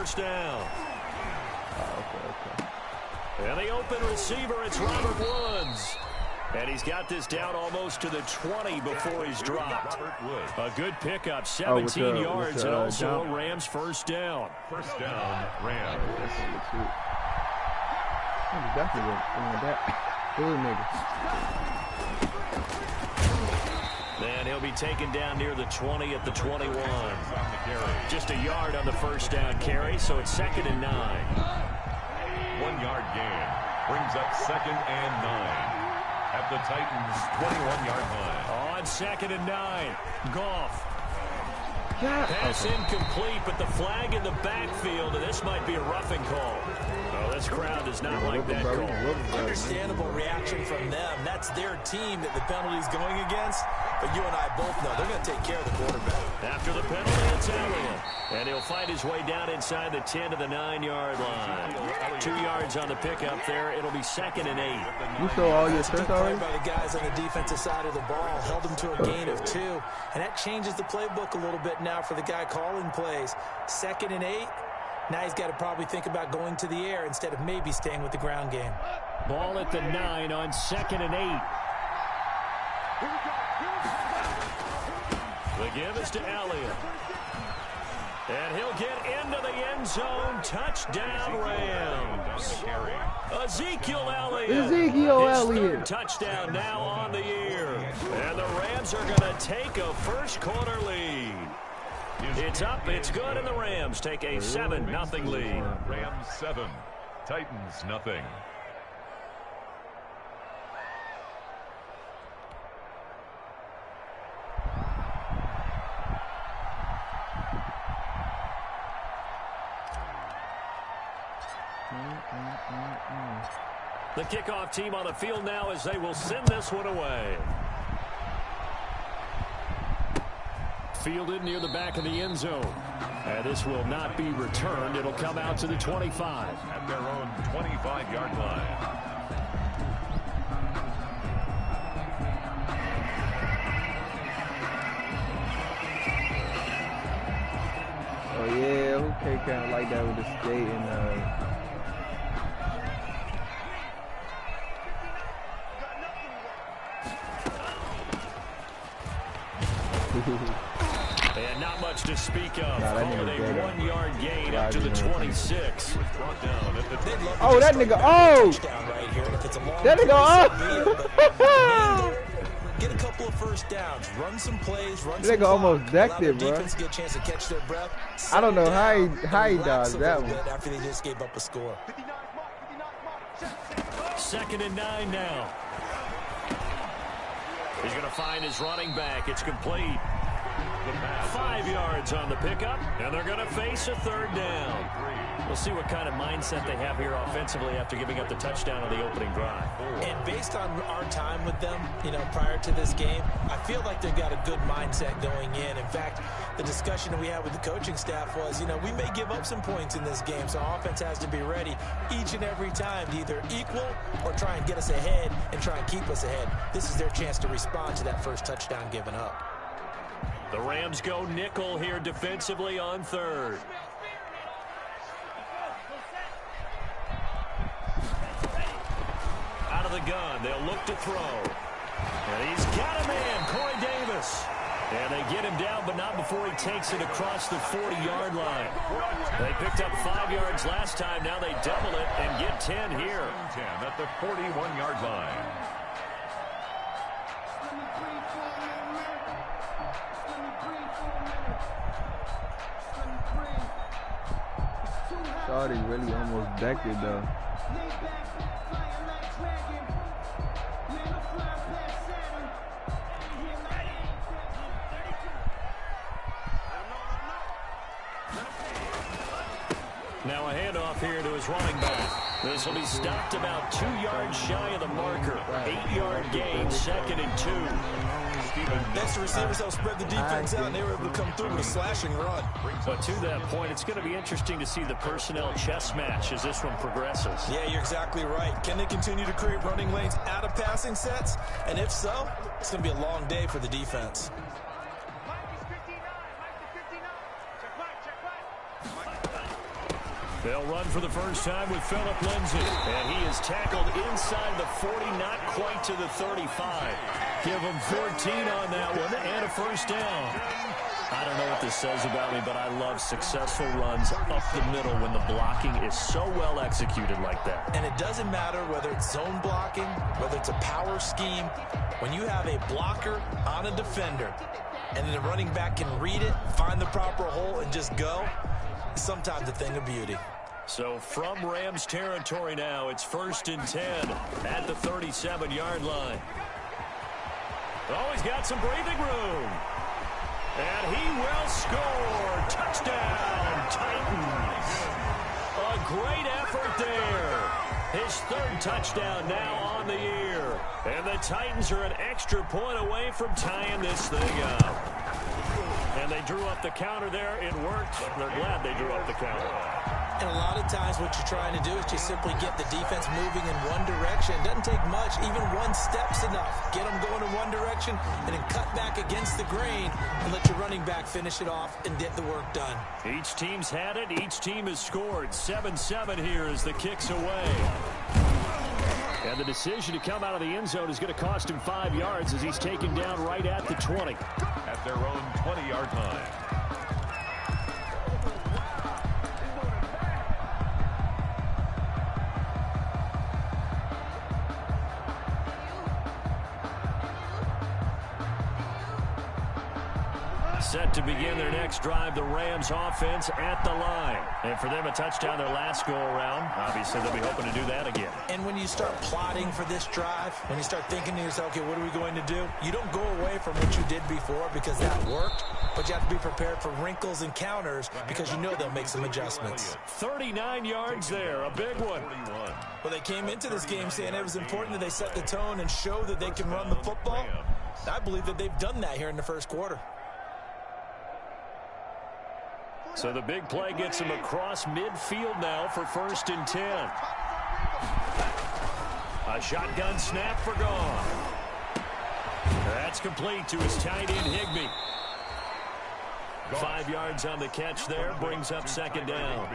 first down. And the open receiver, it's Robert Woods. And he's got this down almost to the 20 before he's dropped. A good pickup, 17 yards, and also a Rams first down. First down, Rams. Then he'll be taken down near the 20 at the 21. Just a yard on the first down carry, so it's 2nd and 9. 1 yard gain brings up 2nd and 9 at the Titans' 21-yard line. On 2nd and 9, Goff. Pass incomplete, but the flag in the backfield, and this might be a roughing call. Oh, this crowd does not like that call. Understandable reaction from them. That's their team that the penalty's going against. But you and I both know they're going to take care of the quarterback. After the penalty, it's Elliott. And he'll fight his way down inside the 10 to the 9-yard line. 2 yards on the pickup there. It'll be 2nd and 8. You saw all your tricks already? By the guys on the defensive side of the ball. Held them to a gain of 2. And that changes the playbook a little bit now for the guy calling plays. 2nd and 8. Now he's got to probably think about going to the air instead of maybe staying with the ground game. Ball at the 9 on 2nd and 8. The give is to Elliott. And he'll get into the end zone. Touchdown, Rams. Ezekiel Elliott. His third touchdown now on the year. And the Rams are going to take a first-quarter lead. It's up, it's good, and the Rams take a 7-0 lead. Rams 7, Titans nothing. The kickoff team on the field now as they will send this one away. Fielded near the back of the end zone. And this will not be returned. It'll come out to the 25. At their own 25-yard line. Oh, yeah. Okay, kind of like that with the skate and And not much to speak of. Calling a 1-yard gain up to the 26. Oh, that nigga, That nigga, Get a couple of first downs, run some plays, run that some nigga almost decked it, bro. Defense get a chance to catch their breath. I don't know how he does that one. After they just gave up a score. 2nd and 9 now. He's going to find his running back. It's complete. 5 yards on the pickup, and they're going to face a 3rd down. We'll see what kind of mindset they have here offensively after giving up the touchdown on the opening drive. And based on our time with them, prior to this game, I feel like they've got a good mindset going in. In fact, the discussion that we had with the coaching staff was, we may give up some points in this game, so our offense has to be ready each and every time to either equal or try and get us ahead and try and keep us ahead. This is their chance to respond to that first touchdown given up. The Rams go nickel here defensively on 3rd. Out of the gun, they'll look to throw. And he's got a man, Corey Davis. And they get him down, but not before he takes it across the 40-yard line. They picked up 5 yards last time. Now they double it and get 10 here. 10 at the 41-yard line. Shawty really almost decked it, though. Now a handoff here to his running back. This will be stopped about 2 yards shy of the marker. 8-yard gain, 2nd and 2. Next, the receivers help spread the defense out, and they were able to come through with a slashing run. But to that point, it's going to be interesting to see the personnel chess match as this one progresses. Yeah, you're exactly right. Can they continue to create running lanes out of passing sets? And if so, it's going to be a long day for the defense. They'll run for the first time with Phillip Lindsay. And he is tackled inside the 40, not quite to the 35. Give him 14 on that one and a first down. I don't know what this says about me, but I love successful runs up the middle when the blocking is so well executed like that. And it doesn't matter whether it's zone blocking, whether it's a power scheme. When you have a blocker on a defender and the running back can read it, find the proper hole, and just go, it's sometimes a thing of beauty. So from Rams territory now, it's 1st and 10 at the 37-yard line. Oh, he's got some breathing room. And he will score. Touchdown, Titans. A great effort there. His 3rd touchdown now on the year. And the Titans are an extra point away from tying this thing up. And they drew up the counter there. It worked. They're glad they drew up the counter. And a lot of times what you're trying to do is just simply get the defense moving in one direction. It doesn't take much. Even one step's enough. Get them going in one direction and then cut back against the grain and let your running back finish it off and get the work done. Each team's had it. Each team has scored. 7-7 here as the kick's away. And the decision to come out of the end zone is going to cost him 5 yards as he's taken down right at the 20. At their own 20-yard line. Set to begin their next drive, the Rams offense at the line. And for them, a touchdown their last go-around. Obviously, they'll be hoping to do that again. And when you start plotting for this drive, when you start thinking to yourself, okay, what are we going to do? You don't go away from what you did before because that worked, but you have to be prepared for wrinkles and counters because you know they'll make some adjustments. 39 yards there, a big one. Well, they came into this game saying it was important that they set the tone and show that they can run the football. I believe that they've done that here in the first quarter. So the big play gets him across midfield now for 1st and 10. A shotgun snap for Gone. That's complete to his tight end, Higbee. 5 yards on the catch there, brings up 2nd down.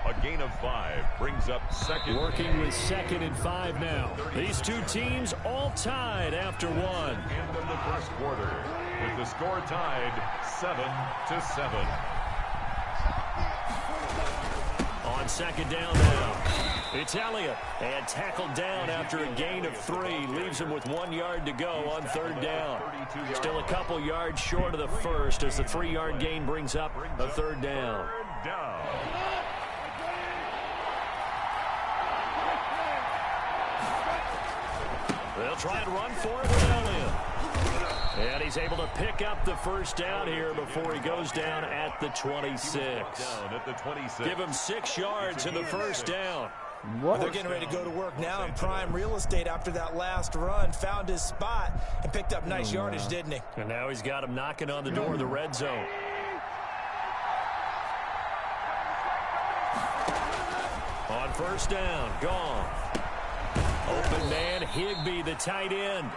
A gain of 5 brings up 2nd. Working with 2nd and 5 now. These two teams all tied after one. End of the first quarter with the score tied 7-7. On 2nd down now. It's Elliott, and tackled down after a gain of 3. Leaves him with 1 yard to go on 3rd down. Still a couple yards short of the first as the 3-yard gain brings up a 3rd down. They'll try and run for it with Elliott. And he's able to pick up the first down here before he goes down at the 26. Give him 6 yards in the first down. What? They're getting ready to go to work now in prime real estate after that last run. Found his spot and picked up nice yardage, didn't he? And now he's got him knocking on the door of the red zone. On 1st down, Gone. Open man, Higbee, the tight end.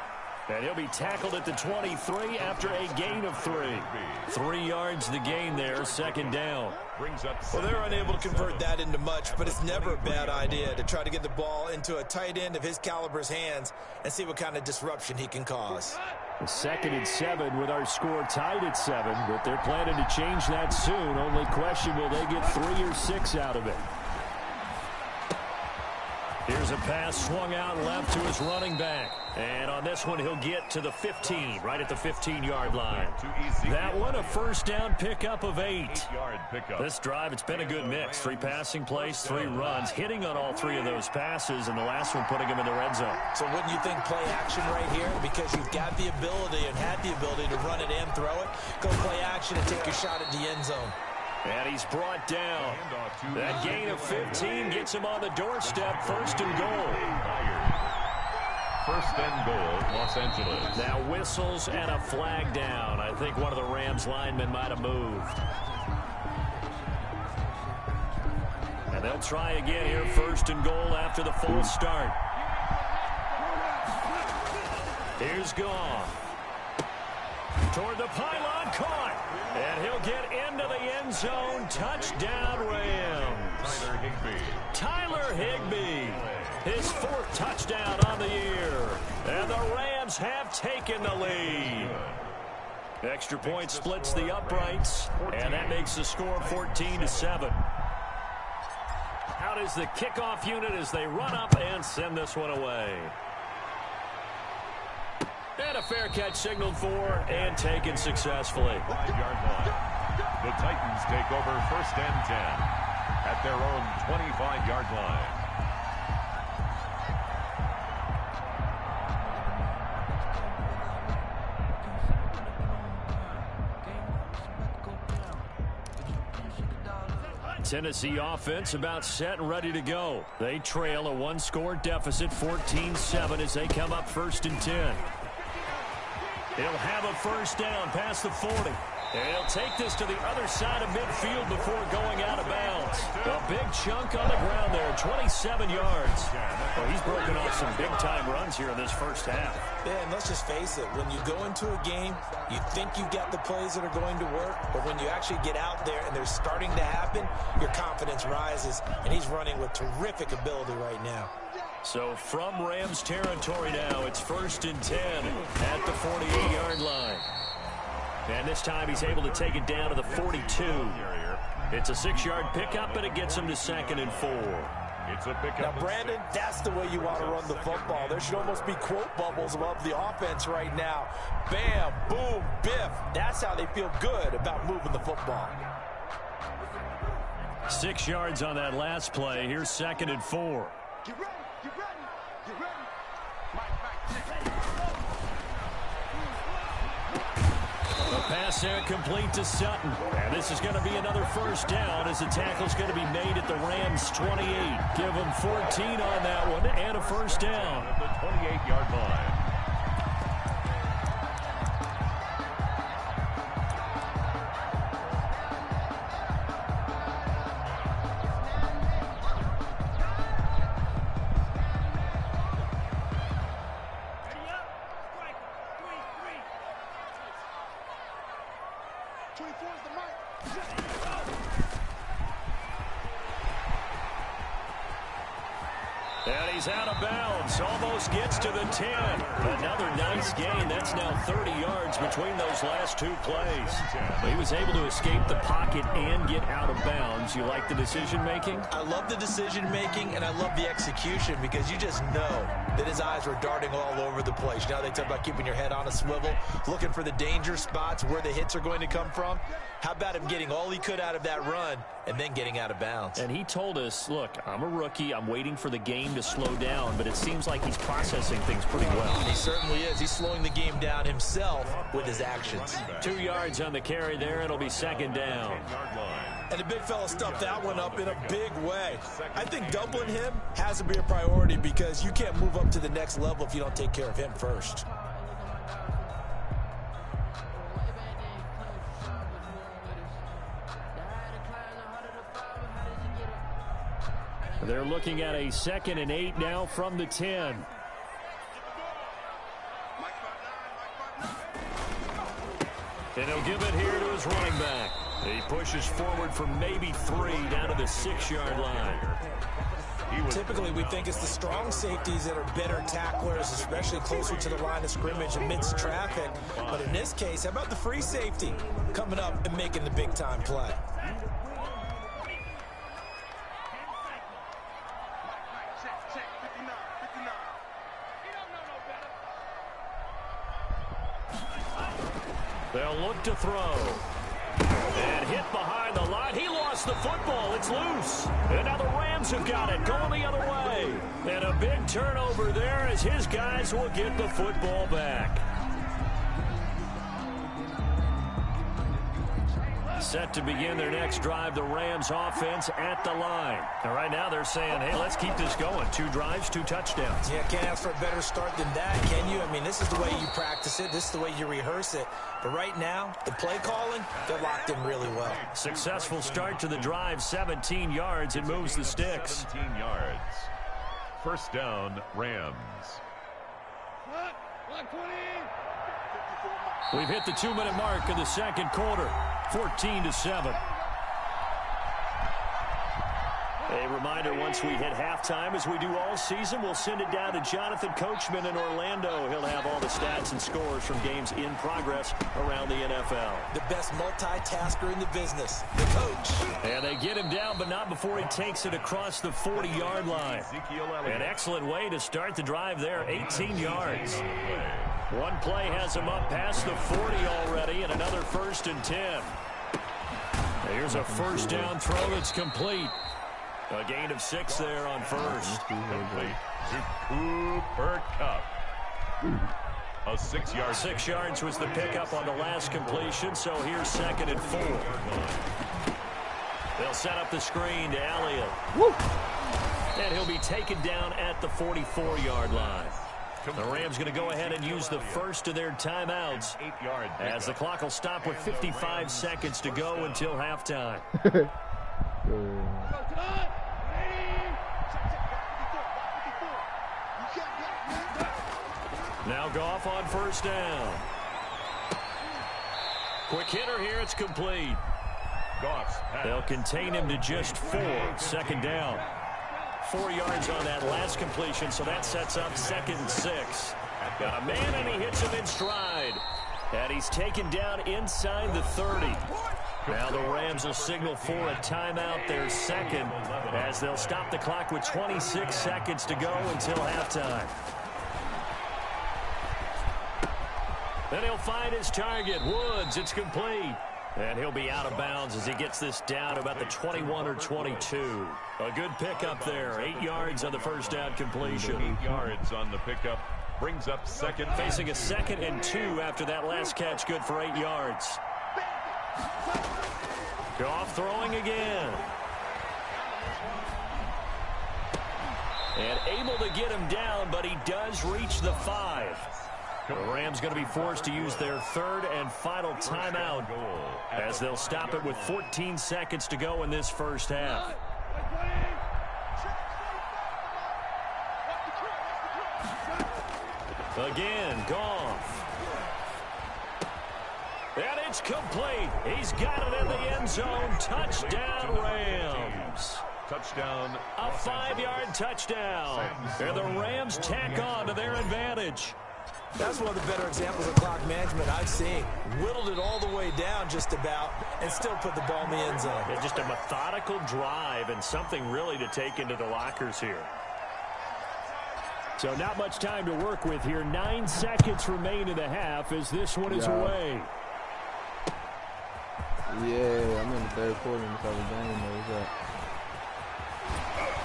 And he'll be tackled at the 23 after a gain of 3. 3 yards the gain there, 2nd down. Well, they're unable to convert that into much, but it's never a bad idea to try to get the ball into a tight end of his caliber's hands and see what kind of disruption he can cause. 2nd and 7 with our score tied at 7, but they're planning to change that soon. Only question, will they get 3 or 6 out of it? Here's a pass swung out left to his running back. And on this one, he'll get to the 15, right at the 15-yard line. That one, a first down pickup of 8. This drive, it's been a good mix. 3 passing plays, 3 runs, hitting on all 3 of those passes, and the last one putting him in the red zone. So wouldn't you think play action right here? Because you've got the ability and had the ability to run it and throw it. Go play action and take your shot at the end zone. And he's brought down. That gain of 15 gets him on the doorstep. 1st and goal. 1st and goal, Los Angeles. Now whistles and a flag down. I think one of the Rams linemen might have moved. And they'll try again here. 1st and goal after the false start. Here's Gone. Toward the pylon, caught. And he'll get into the end zone. Touchdown, Rams. Tyler Higbee, his 4th touchdown on the year. And the Rams have taken the lead. Extra point splits the uprights, and that makes the score 14-7. Out is the kickoff unit as they run up and send this one away. And a fair catch signaled for and taken successfully. 5-yard line. The Titans take over 1st and 10 at their own 25-yard line. Tennessee offense about set and ready to go. They trail a 1-score deficit, 14-7, as they come up 1st and 10. He'll have a 1st down past the 40. And he'll take this to the other side of midfield before going out of bounds. A big chunk on the ground there, 27 yards. Well, he's broken off some big-time runs here in this first half. Yeah, and let's just face it. When you go into a game, you think you've got the plays that are going to work, but when you actually get out there and they're starting to happen, your confidence rises, and he's running with terrific ability right now. So from Rams territory now, it's 1st and 10 at the 48-yard line. And this time he's able to take it down to the 42. It's a 6-yard pickup, but it gets him to 2nd and 4. It's a pickup. Now, Brandon, that's the way you want to run the football. There should almost be quote bubbles above the offense right now. Bam, boom, biff. That's how they feel good about moving the football. 6 yards on that last play. Here's 2nd and 4. Get ready, get ready, get ready. The pass there complete to Sutton. And this is going to be another 1st down as the tackle's going to be made at the Rams' 28. Give them 14 on that one and a 1st down. At the 28-yard line. And he's out of bounds. Almost gets to the 10. Another nice gain. That's now 30 yards between those last 2 plays. He was able to escape the pocket and get out of bounds. You like the decision-making? I love the decision-making, and I love the execution because you just know that his eyes were darting all over the place. You know, they talk about keeping your head on a swivel, looking for the danger spots, where the hits are going to come from. How about him getting all he could out of that run and then getting out of bounds? And he told us, look, I'm a rookie. I'm waiting for the game to slow down, but it seems like he's processing things pretty well. He certainly is. He's slowing the game down himself with his actions. 2 yards on the carry there. It'll be 2nd down. And the big fella stuffed that one up in a big way. I think doubling him has to be a priority because you can't move up to the next level if you don't take care of him first. They're looking at a 2nd and 8 now from the 10. And he'll give it here to his running back. He pushes forward for maybe 3 down to the 6-yard line. Typically, we think it's the strong safeties that are better tacklers, especially closer to the line of scrimmage amidst traffic. But in this case, how about the free safety coming up and making the big-time play? They'll look to throw. And hit behind the line. He lost the football. It's loose. And now the Rams have got it. Going the other way. And a big turnover there as his guys will get the football back. Set to begin their next drive, the Rams offense at the line. And right now they're saying, hey, let's keep this going. 2 drives, 2 touchdowns. Yeah, can't ask for a better start than that, can you? I mean, this is the way you practice it. This is the way you rehearse it. But right now, the play calling, they're locked in really well. Successful start to the drive, 17 yards. It moves the sticks. 17 yards. 1st down, Rams. We've hit the 2-minute mark of the 2nd quarter. 14-7. A reminder, once we hit halftime, as we do all season, we'll send it down to Jonathan Coachman in Orlando. He'll have all the stats and scores from games in progress around the NFL. The best multitasker in the business, the coach. And they get him down, but not before he takes it across the 40-yard line. An excellent way to start the drive there, 18 yards. One play has him up past the 40 already, and another 1st and 10. Here's a first down throw that's complete. A gain of 6 there on first. Complete to Cooper Kupp. A 6-yard. 6 yards was the pickup on the last completion, so here's 2nd and 4. They'll set up the screen to Elliott. Woo. And he'll be taken down at the 44-yard line. The Rams going to go ahead and use the first of their timeouts as the clock will stop with 55 seconds to go until halftime. Now Goff on first down. Quick hitter here. It's complete. They'll contain him to just 4. 2nd down. 4 yards on that last completion, so that sets up 2nd and 6. Got a man, and he hits him in stride. And he's taken down inside the 30. Now the Rams will signal for a timeout, their 2nd, as they'll stop the clock with 26 seconds to go until halftime. Then he'll find his target, Woods. It's complete. And he'll be out of bounds as he gets this down about the 21 or 22. A good pickup there. 8 yards on the first down completion. 8 yards on the pickup. Brings up 2nd. Facing a 2nd and 2 after that last catch. Good for 8 yards. Goff throwing again. And able to get him down, but he does reach the 5. The Rams going to be forced to use their 3rd and final timeout as they'll stop it with 14 seconds to go in this first half. Again, Goff. And it's complete. He's got it in the end zone. Touchdown, Rams. Touchdown. A 5-yard touchdown. And the Rams tack on to their advantage. That's one of the better examples of clock management I've seen. Whittled it all the way down just about and still put the ball in the end zone. Yeah, just a methodical drive and something really to take into the lockers here. So not much time to work with here. 9 seconds remain in the half as this one is away. Yeah, I'm in the 3rd quarter in this other game. What's up?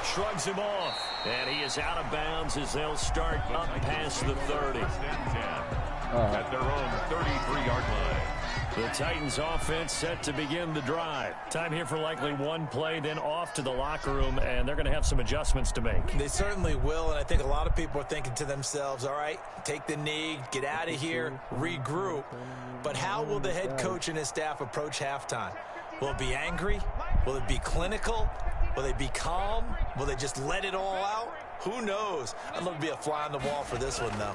Shrugs him off. And he is out of bounds as they'll start up past the 30. At their own 33-yard line. The Titans offense set to begin the drive. Time here for likely one play, then off to the locker room, and they're going to have some adjustments to make. They certainly will, and I think a lot of people are thinking to themselves, all right, take the knee, get out of here, regroup. But how will the head coach and his staff approach halftime? Will it be angry? Will it be clinical? Will they be calm? Will they just let it all out? Who knows? I'd love to be a fly on the wall for this one, though.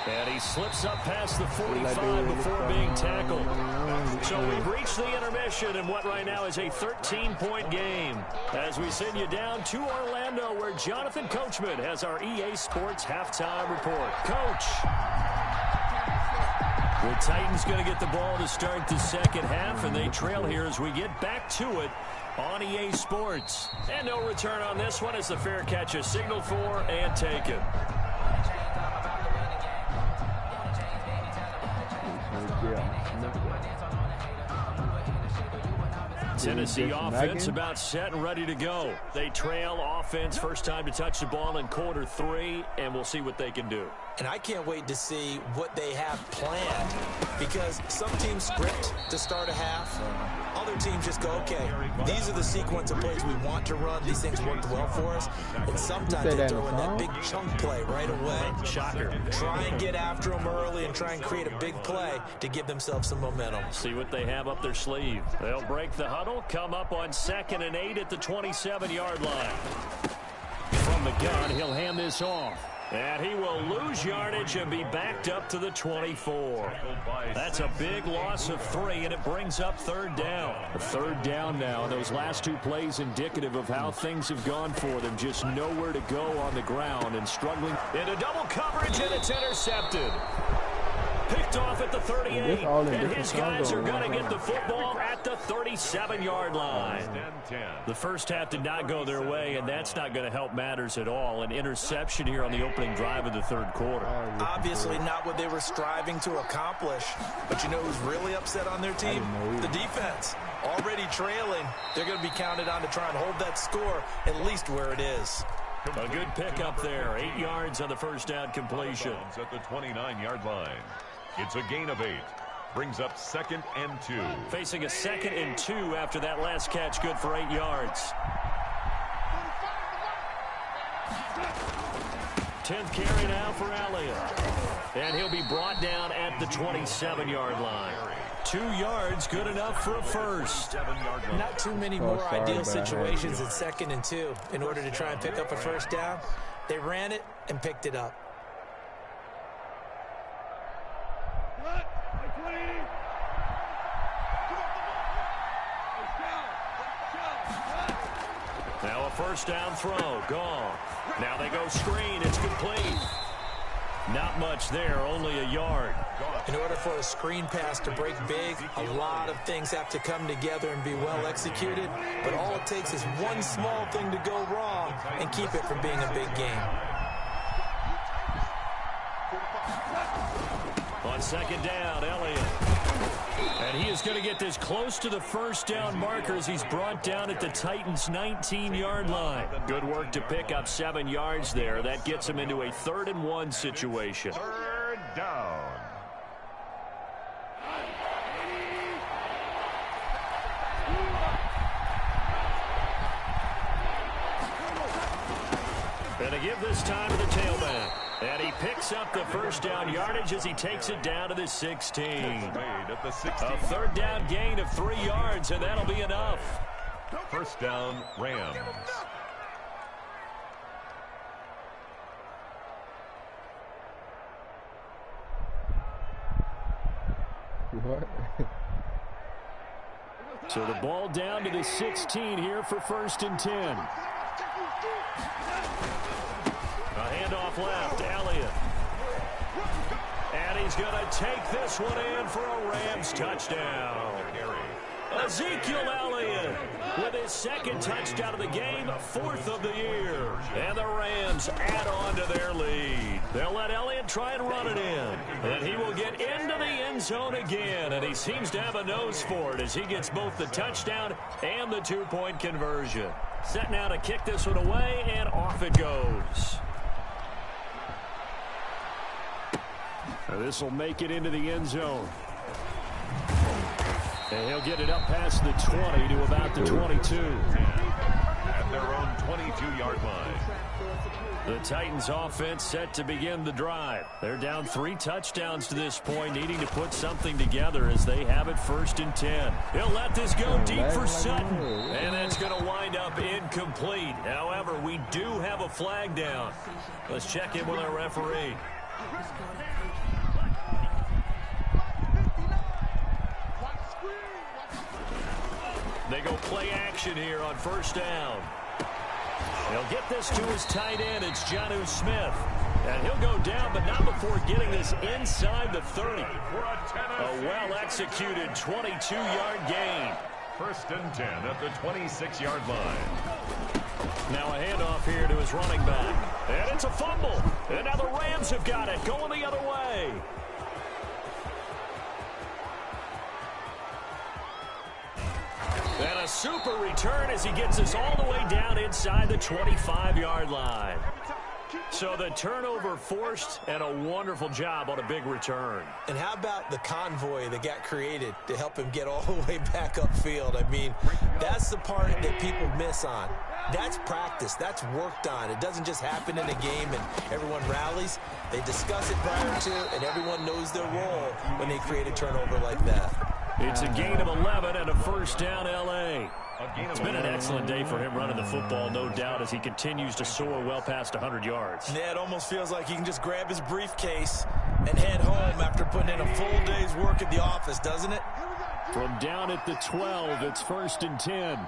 And he slips up past the 45 before being tackled. So we've reached the intermission in what right now is a 13-point game. As we send you down to Orlando, where Jonathan Coachman has our EA Sports halftime report. Coach. The Titans going to get the ball to start the second half, and they trail here as we get back to it on EA Sports. And no return on this one as the fair catch is signaled for and taken. Tennessee offense about set and ready to go. They trail offense first time to touch the ball in quarter 3, and we'll see what they can do. And I can't wait to see what they have planned, because some teams script to start a half. Other teams just go, okay, these are the sequence of plays we want to run. These things worked well for us. And sometimes they throw in that big chunk play right away. Shocker. Try and get after them early and try and create a big play to give themselves some momentum. See what they have up their sleeve. They'll break the huddle, come up on 2nd and 8 at the 27-yard line. From the gun, he'll hand this off. And he will lose yardage and be backed up to the 24. That's a big loss of 3, and it brings up third down. A third down now. Those last 2 plays indicative of how things have gone for them. Just nowhere to go on the ground and struggling. Into double coverage, and it's intercepted. Picked off at the 38, and his guys are going to get the football at the 37-yard line. The first half did not go their way, and that's not going to help matters at all. An interception here on the opening drive of the third quarter. Obviously not what they were striving to accomplish. But you know who's really upset on their team? The defense. Already trailing. They're going to be counted on to try and hold that score at least where it is. A good pick up there. 8 yards on the first down completion. At the 29-yard line. It's a gain of 8. Brings up 2nd and 2. Facing a 2nd and 2 after that last catch. Good for 8 yards. 10th carry now for Elliott. And he'll be brought down at the 27-yard line. 2 yards, good enough for a first. Not too many more ideal situations at 2nd and 2 in order to try and pick up a first down. They ran it and picked it up. Now a first down throw, gone. Now they go screen, it's complete. Not much there, only a yard. In order for a screen pass to break big, a lot of things have to come together and be well executed. But all it takes is one small thing to go wrong and keep it from being a big game. On second down, Elliott. And he is going to get this close to the first down marker as he's brought down at the Titans' 19-yard line. Good work to pick up 7 yards there. That gets him into a 3rd and 1 situation. Third down. And to give this time to the tailback. And he picks up the first down yardage as he takes it down to the 16. A third down gain of 3 yards, and that'll be enough. First down, Rams. What? So the ball down to the 16 here for 1st and 10. A handoff left, Elliott. And he's going to take this one in for a Rams touchdown. Ezekiel Elliott with his 2nd touchdown of the game, 4th of the year. And the Rams add on to their lead. They'll let Elliott try and run it in. And he will get into the end zone again. And he seems to have a nose for it as he gets both the touchdown and the 2-point conversion. Set now to kick this one away, and off it goes. This will make it into the end zone. And he'll get it up past the 20 to about the 22. At their own 22-yard line. The Titans offense set to begin the drive. They're down 3 touchdowns to this point, needing to put something together as they have it 1st and 10. He'll let this go deep for Sutton. And that's going to wind up incomplete. However, we do have a flag down. Let's check in with our referee. They go play action here on 1st down. He'll get this to his tight end. It's Jonnu Smith. And he'll go down, but not before getting this inside the 30. A well-executed 22-yard gain. 1st and 10 at the 26-yard line. Now a handoff here to his running back. And it's a fumble. And now the Rams have got it, going the other way. And a super return as he gets us all the way down inside the 25-yard line. So the turnover forced, and a wonderful job on a big return. And how about the convoy that got created to help him get all the way back upfield? I mean, that's the part that people miss on. That's practice. That's worked on. It doesn't just happen in a game and everyone rallies. They discuss it prior to, and everyone knows their role when they create a turnover like that. It's a gain of 11 and a 1st down, L.A. It's been an excellent day for him running the football, no doubt, as he continues to soar well past 100 yards. Yeah, it almost feels like he can just grab his briefcase and head home after putting in a full day's work at the office, doesn't it? From down at the 12, it's 1st and 10.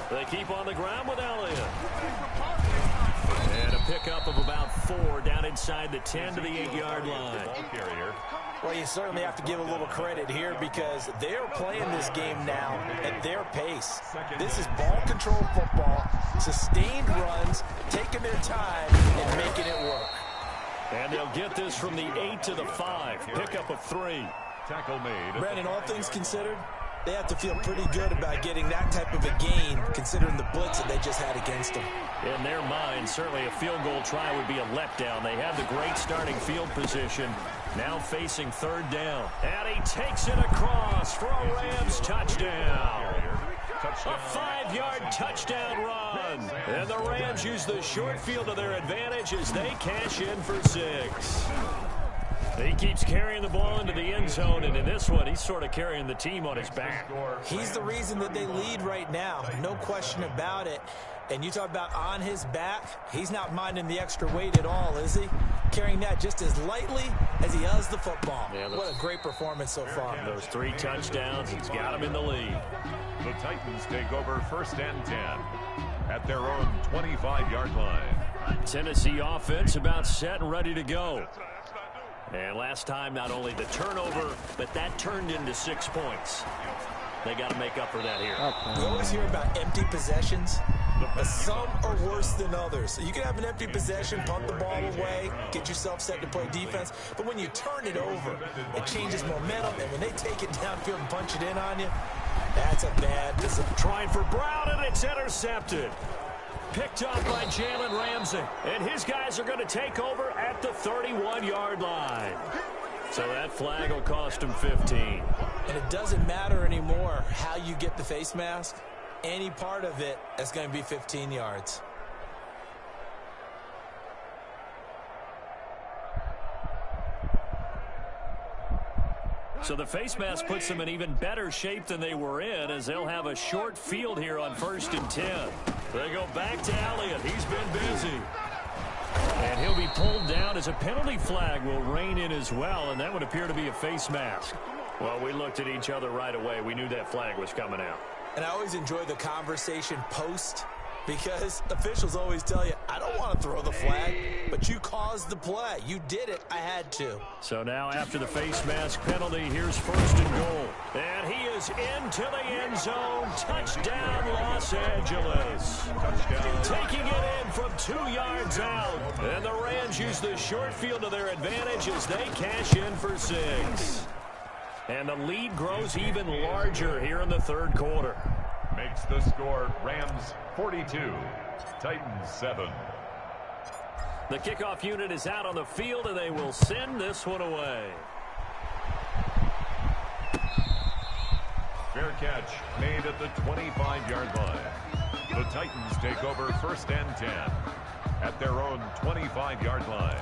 They keep on the ground with Elliott. And a pickup of about 4 down inside the 10 to the 8-yard line. Well, you certainly have to give a little credit here because they're playing this game now at their pace. This is ball control football, sustained runs, taking their time and making it work. And they'll get this from the 8 to the 5. Pickup of 3. Tackle made. Brandon, all things considered, they have to feel pretty good about getting that type of a gain considering the blitz that they just had against them. In their mind, certainly a field goal try would be a letdown. They have the great starting field position. Now facing 3rd down. And he takes it across for a Rams touchdown. A 5-yard touchdown run. And the Rams use the short field to their advantage as they cash in for 6. He keeps carrying the ball into the end zone, and in this one, he's sort of carrying the team on his back. He's the reason that they lead right now, no question about it. And you talk about on his back, he's not minding the extra weight at all, is he? Carrying that just as lightly as he does the football. Yeah, what a great performance so far. Those 3 touchdowns, he's got him in the lead. The Titans take over 1st and 10 at their own 25-yard line. Tennessee offense about set and ready to go. And last time, not only the turnover, but that turned into 6 points. They got to make up for that here. We always hear about empty possessions, but some are worse than others. You can have an empty possession, punt the ball away, get yourself set to play defense, but when you turn it over, it changes momentum, and when they take it downfield and punch it in on you, that's a bad decision. Trying for Brown, and it's intercepted. Picked up by Jalen Ramsey. And his guys are going to take over at the 31-yard line. So that flag will cost him 15. And it doesn't matter anymore how you get the face mask. Any part of it is going to be 15 yards. So the face mask puts them in even better shape than they were in, as they'll have a short field here on 1st and 10. They go back to Elliott. He's been busy. And he'll be pulled down as a penalty flag will rein in as well, and that would appear to be a face mask. Well, we looked at each other right away. We knew that flag was coming out. And I always enjoy the conversation post, because officials always tell you, I don't want to throw the flag, but you caused the play. You did it. I had to. So now after the face mask penalty, here's 1st and goal. And he is into the end zone. Touchdown, Los Angeles. Taking it in from 2 yards out. And the Rams use the short field to their advantage as they cash in for 6. And the lead grows even larger here in the 3rd quarter. Makes the score Rams 42, Titans 7. The kickoff unit is out on the field, and they will send this one away. Fair catch made at the 25-yard line. The Titans take over 1st and 10 at their own 25-yard line.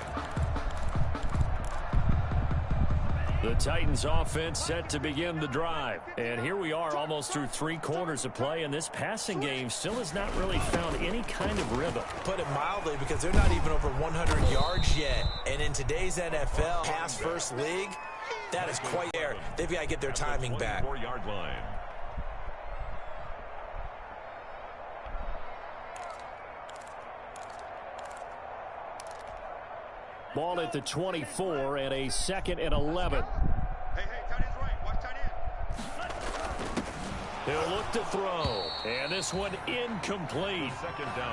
The Titans offense set to begin the drive. And here we are almost through 3 quarters of play, and this passing game still has not really found any kind of rhythm. Put it mildly, because they're not even over 100 yards yet. And in today's NFL pass-first league, that is quite rare. They've got to get their timing back. 24-yard line. Ball at the 24 and a 2nd and 11. Hey, tight end's right. Watch tight end. He'll look to throw. And this one incomplete.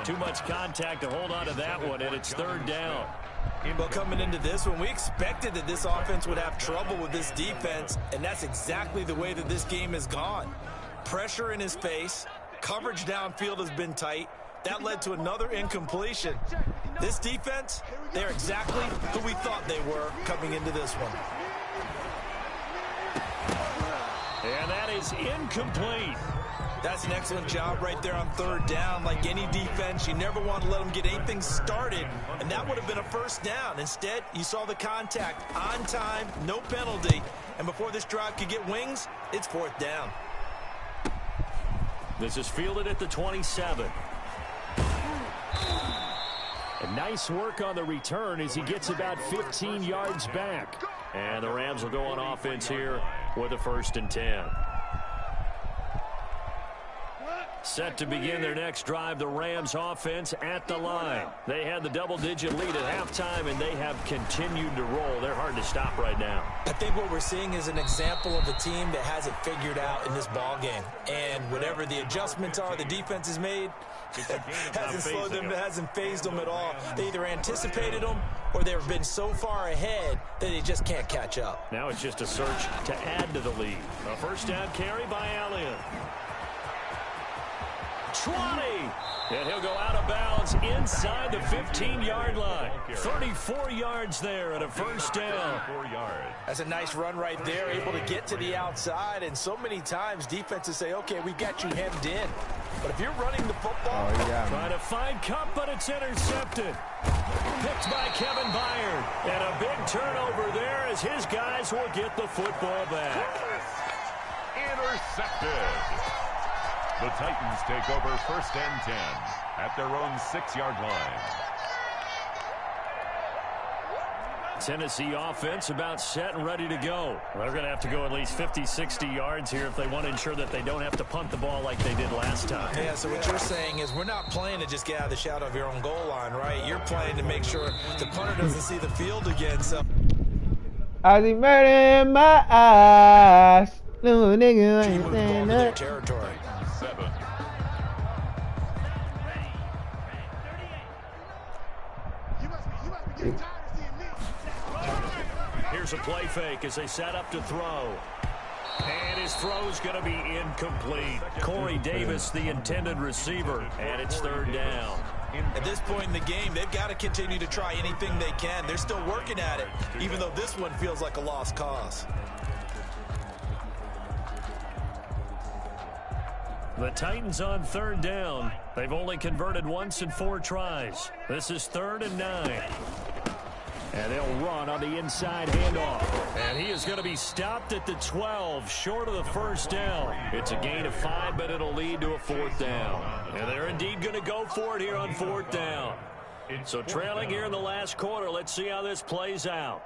Too much contact to hold on to that one, and it's 3rd down. Well, coming into this one, we expected that this offense would have trouble with this defense, and that's exactly the way that this game has gone. Pressure in his face. Coverage downfield has been tight. That led to another incompletion. This defense, they're exactly who we thought they were coming into this one. And that is incomplete. That's an excellent job right there on 3rd down. Like any defense, you never want to let them get anything started, and that would have been a 1st down. Instead, you saw the contact on time, no penalty, and before this drive could get wings, it's 4th down. This is fielded at the 27. And nice work on the return as he gets about 15 yards back. And the Rams will go on offense here with a 1st and 10. Set to begin their next drive, the Rams offense at the line. They had the double-digit lead at halftime, and they have continued to roll. They're hard to stop right now. I think what we're seeing is an example of a team that has it figured out in this ball game. And whatever the adjustments are the defense has made, hasn't slowed them, hasn't phased them at all. They either anticipated them or they've been so far ahead that they just can't catch up. Now it's just a search to add to the lead. A 1st down carry by Elliott. 20, and he'll go out of bounds inside the 15-yard line. 34 yards there at a 1st down. That's a nice run right there, able to get to the outside, and so many times defenses say, okay, we got you hemmed in. But if you're running the football, trying to find Cup, but it's intercepted. Picked by Kevin Byard, and a big turnover there as his guys will get the football back. Intercepted. The Titans take over 1st and 10 at their own 6-yard line. Tennessee offense about set and ready to go. They're going to have to go at least 50, 60 yards here if they want to ensure that they don't have to punt the ball like they did last time. Yeah, so what you're saying is we're not playing to just get out of the shadow of your own goal line, right? You're playing to make sure the punter doesn't see the field again. So I see murder in my eyes. No nigga ain't move the ball saying to their that. territory. 7. Here's a play fake as they set up to throw. And his throw's going to be incomplete. Corey Davis, the intended receiver, and it's 3rd down. At this point in the game, they've got to continue to try anything they can. They're still working at it, even though this one feels like a lost cause. The Titans on 3rd down. They've only converted once in 4 tries. This is 3rd and 9. And they'll run on the inside handoff. And he is going to be stopped at the 12, short of the 1st down. It's a gain of 5, but it'll lead to a 4th down. And they're indeed going to go for it here on 4th down. So trailing here in the last quarter, let's see how this plays out.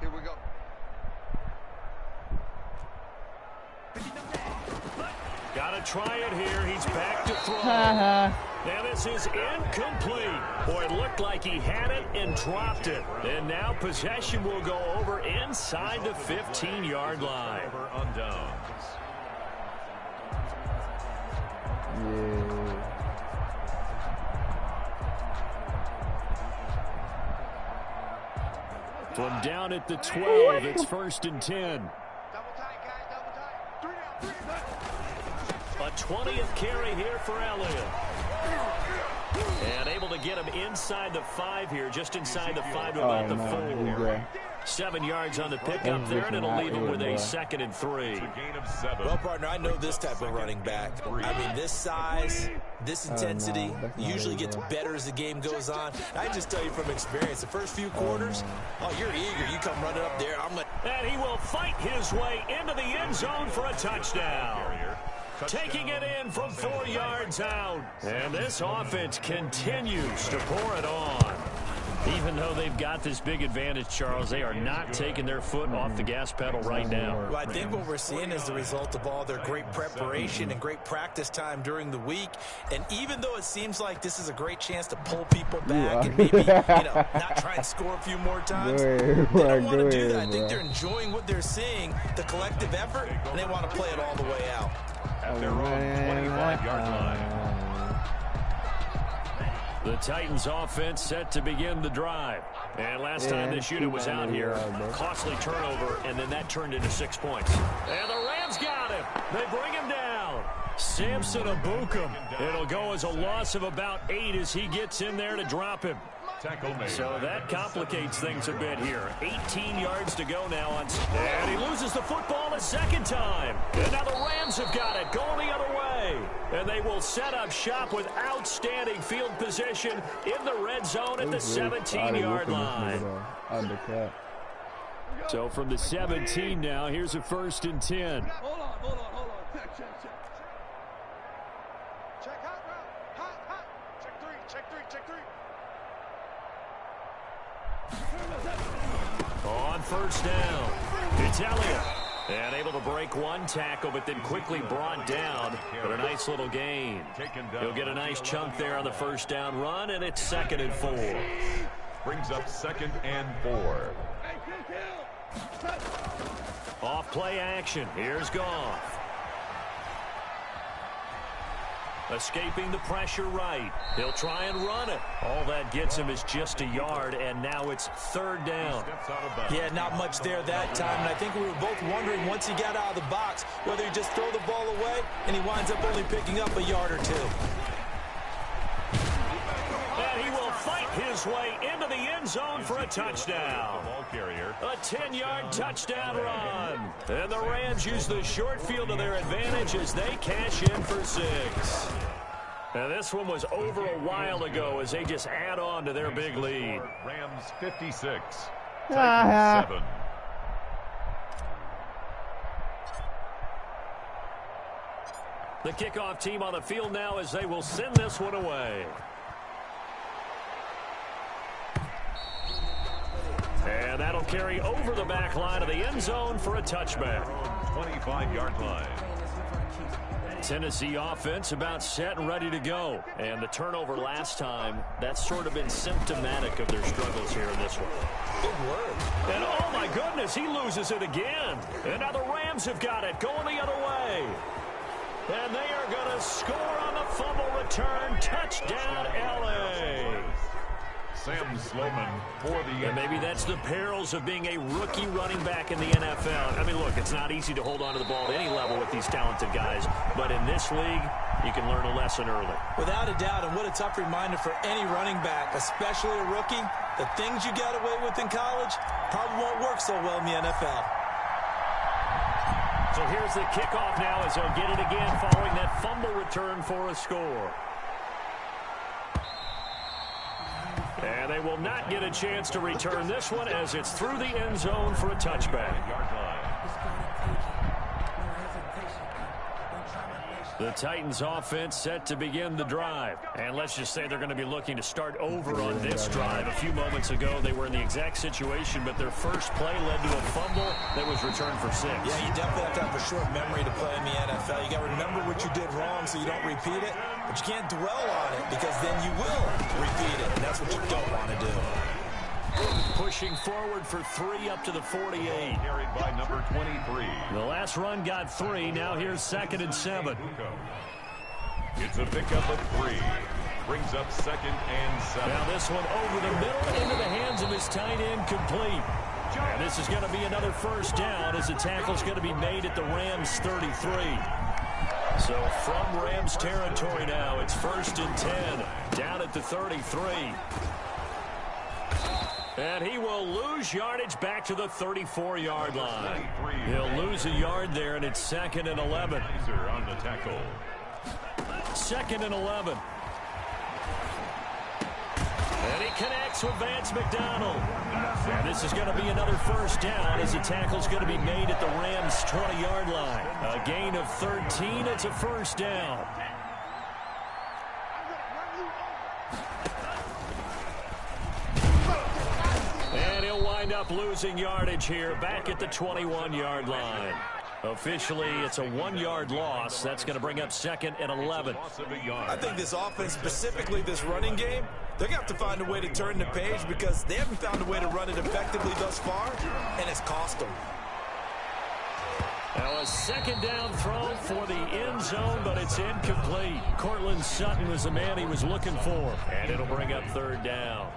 Here we go. Got to try it here. He's back to throw. Now this is incomplete. Boy, it looked like he had it and dropped it. And now possession will go over inside the 15-yard line. Over on downs. Yeah. From down at the 12, it's 1st and 10. Double tight, guys, double tight. 3 down. A 20th carry here for Elliott. And able to get him inside the 5 here, just inside the 5 to about the 4. 7 yards on the pickup there, and it'll leave him with a 2nd and 3. It's a gain of 7. Well, partner, I know this type of running back. I mean, this size, this intensity usually gets better as the game goes on. I just tell you from experience, the first few quarters, you're eager. You come running up there. And he will fight his way into the end zone for a touchdown. Taking it in from 4 yards out. And this offense continues to pour it on. Even though they've got this big advantage, Charles, they are not taking their foot off the gas pedal right now. Well, I think what we're seeing is the result of all their great preparation and great practice time during the week. And even though it seems like this is a great chance to pull people back and maybe, not try and score a few more times, they don't want to do that. I think they're enjoying what they're seeing, the collective effort, and they want to play it all the way out. At their own 25-yard line. The Titans offense set to begin the drive. And last time this unit was out here, costly turnover, and then that turned into 6 points. And the Rams got him. They bring him down. Samson Abukum. It'll go as a loss of about 8 as he gets in there to drop him. So that complicates things a bit here. 18 yards to go now. And he loses the football a second time. And now the Rams have got it, going the other way. And they will set up shop with outstanding field position in the red zone at the 17-yard line. So from the 17 now, here's a 1st and 10. Hold on. Check hot route. Hot. Check three. On first down, it's Elliott. And able to break one tackle, but then quickly brought down. But a nice little gain. He'll get a nice chunk there on the first down run, and it's 2nd and 4. Brings up 2nd and 4. Off play action. Here's Goff. Escaping the pressure right. He'll try and run it. All that gets him is just a yard, and now it's 3rd down. Yeah, not much there that time, and I think we were both wondering once he got out of the box whether he just throw the ball away, and he winds up only picking up a yard or 2. And he will fight his way into the end zone for a touchdown. A 10-yard touchdown run. And the Rams use the short field to their advantage as they cash in for 6. Now this one was over a while ago as they just add on to their big lead. Rams 56. Titans 7. The kickoff team on the field now as they will send this one away. And that'll carry over the back line of the end zone for a touchback. 25-yard line. Tennessee offense about set and ready to go. And the turnover last time, that's sort of been symptomatic of their struggles here in this one. Good word. And oh my goodness, he loses it again. And now the Rams have got it going the other way. And they are going to score on the fumble return. Touchdown, L.A. Sam Sloman for the... And maybe that's the perils of being a rookie running back in the NFL. I mean, look, it's not easy to hold on to the ball at any level with these talented guys. But in this league, you can learn a lesson early. Without a doubt, and what a tough reminder for any running back, especially a rookie. The things you got away with in college probably won't work so well in the NFL. So here's the kickoff now as they'll get it again following that fumble return for a score. And they will not get a chance to return this one as it's through the end zone for a touchback. The Titans offense set to begin the drive. And let's just say they're going to be looking to start over on this drive. A few moments ago, they were in the exact situation, but their first play led to a fumble that was returned for 6. Yeah, you definitely have to have a short memory to play in the NFL. You got to remember what you did wrong so you don't repeat it, but you can't dwell on it because then you will repeat it, and that's what you don't want to do. Pushing forward for 3 up to the 48. Carried by number 23. The last run got 3. Now here's 2nd and 7. It's a pickup of 3. Brings up 2nd and 7. Now this one over the middle into the hands of his tight end, complete. And this is going to be another first down as the tackle's going to be made at the Rams 33. So from Rams territory now, it's 1st and 10. Down at the 33. And he will lose yardage back to the 34-yard line. He'll lose a yard there, and it's 2nd and 11. On the tackle. 2nd and 11. And he connects with Vance McDonald. And this is going to be another first down as the tackle's going to be made at the Rams' 20-yard line. A gain of 13. It's a first down. And he'll wind up losing yardage here back at the 21-yard line. Officially, it's a 1-yard loss. That's going to bring up 2nd and 11. I think this offense, specifically this running game, they're going to have to find a way to turn the page because they haven't found a way to run it effectively thus far, and it's cost them. Now a 2nd down throw for the end zone, but it's incomplete. Cortland Sutton was the man he was looking for, and it'll bring up 3rd down.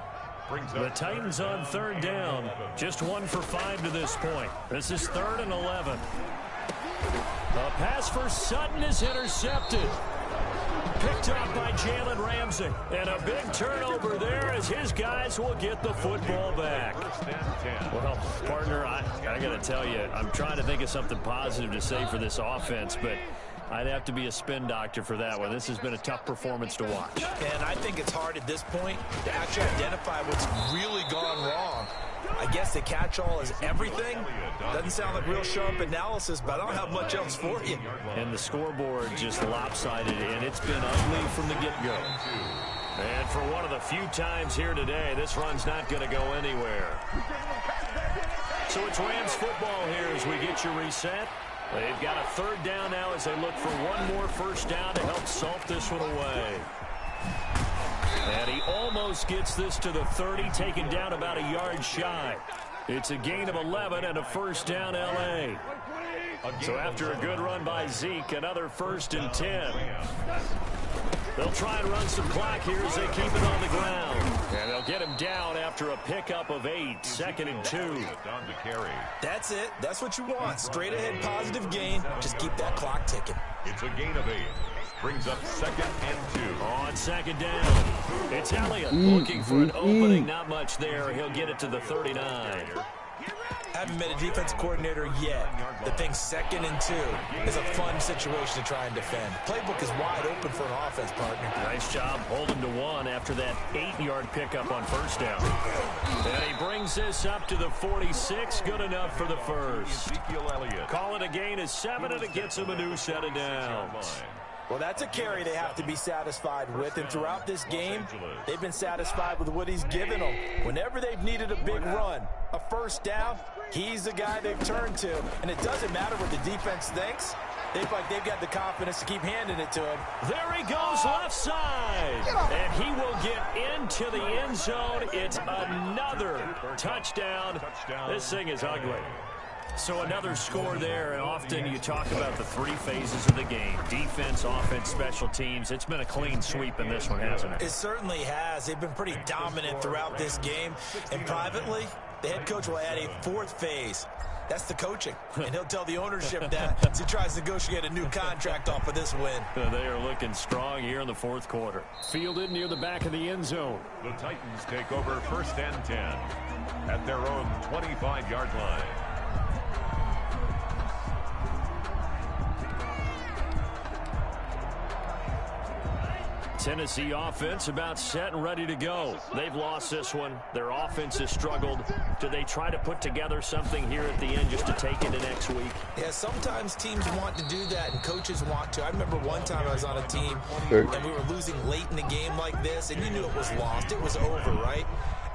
The Titans on 3rd down, just 1 for 5 to this point. This is 3rd and 11. A pass for Sutton is intercepted. Picked up by Jalen Ramsey. And a big turnover there as his guys will get the football back. Well, partner, I got to tell you, I'm trying to think of something positive to say for this offense, but I'd have to be a spin doctor for that one. This has been a tough performance to watch. And I think it's hard at this point to actually identify what's really gone wrong. I guess the catch-all is everything. Doesn't sound like real sharp analysis, but I don't have much else for you. And the scoreboard just lopsided, and it's been ugly from the get-go. And for one of the few times here today, this run's not going to go anywhere. So it's Rams football here as we get you reset. They've got a third down now as they look for one more first down to help salt this one away. And he almost gets this to the 30, taken down about a yard shy. It's a gain of 11 and a first down L.A. So after a good run by Zeke, another 1st and 10. They'll try and run some clock here as they keep it on the ground. And they'll get him down after a pickup of 8, 2nd and 2. That's it. That's what you want. Straight ahead positive gain. Just keep that clock ticking. It's a gain of 8. Brings up 2nd and 2. On 2nd down, it's Elliott looking for an opening. Not much there. He'll get it to the 39. Haven't met a defense coordinator yet that thinks 2nd and 2 is a fun situation to try and defend. Playbook is wide open for an offense, partner. Nice job holding to 1 after that 8-yard pickup on first down. And he brings this up to the 46. Good enough for the first. Call it a gain of 7, and it gets him a new set of downs. Well, that's a carry they have to be satisfied with, and throughout this game, they've been satisfied with what he's given them. Whenever they've needed a big run, a first down, he's the guy they've turned to, and it doesn't matter what the defense thinks. They feel like they've got the confidence to keep handing it to him. There he goes left side, and he will get into the end zone. It's another touchdown. This thing is ugly. So another score there, and often you talk about the 3 phases of the game. Defense, offense, special teams. It's been a clean sweep in this one, hasn't it? It certainly has. They've been pretty dominant throughout this game. And privately, the head coach will add a 4th phase. That's the coaching. And he'll tell the ownership that as he tries to negotiate a new contract off of this win. They are looking strong here in the 4th quarter. Fielded near the back of the end zone. The Titans take over 1st and 10 at their own 25-yard line. Tennessee offense about set and ready to go. They've lost this one. Their offense has struggled. Do they try to put together something here at the end just to take into next week? Yeah, sometimes teams want to do that and coaches want to. I remember one time I was on a team and we were losing late in the game like this, and you knew it was lost. It was over, right?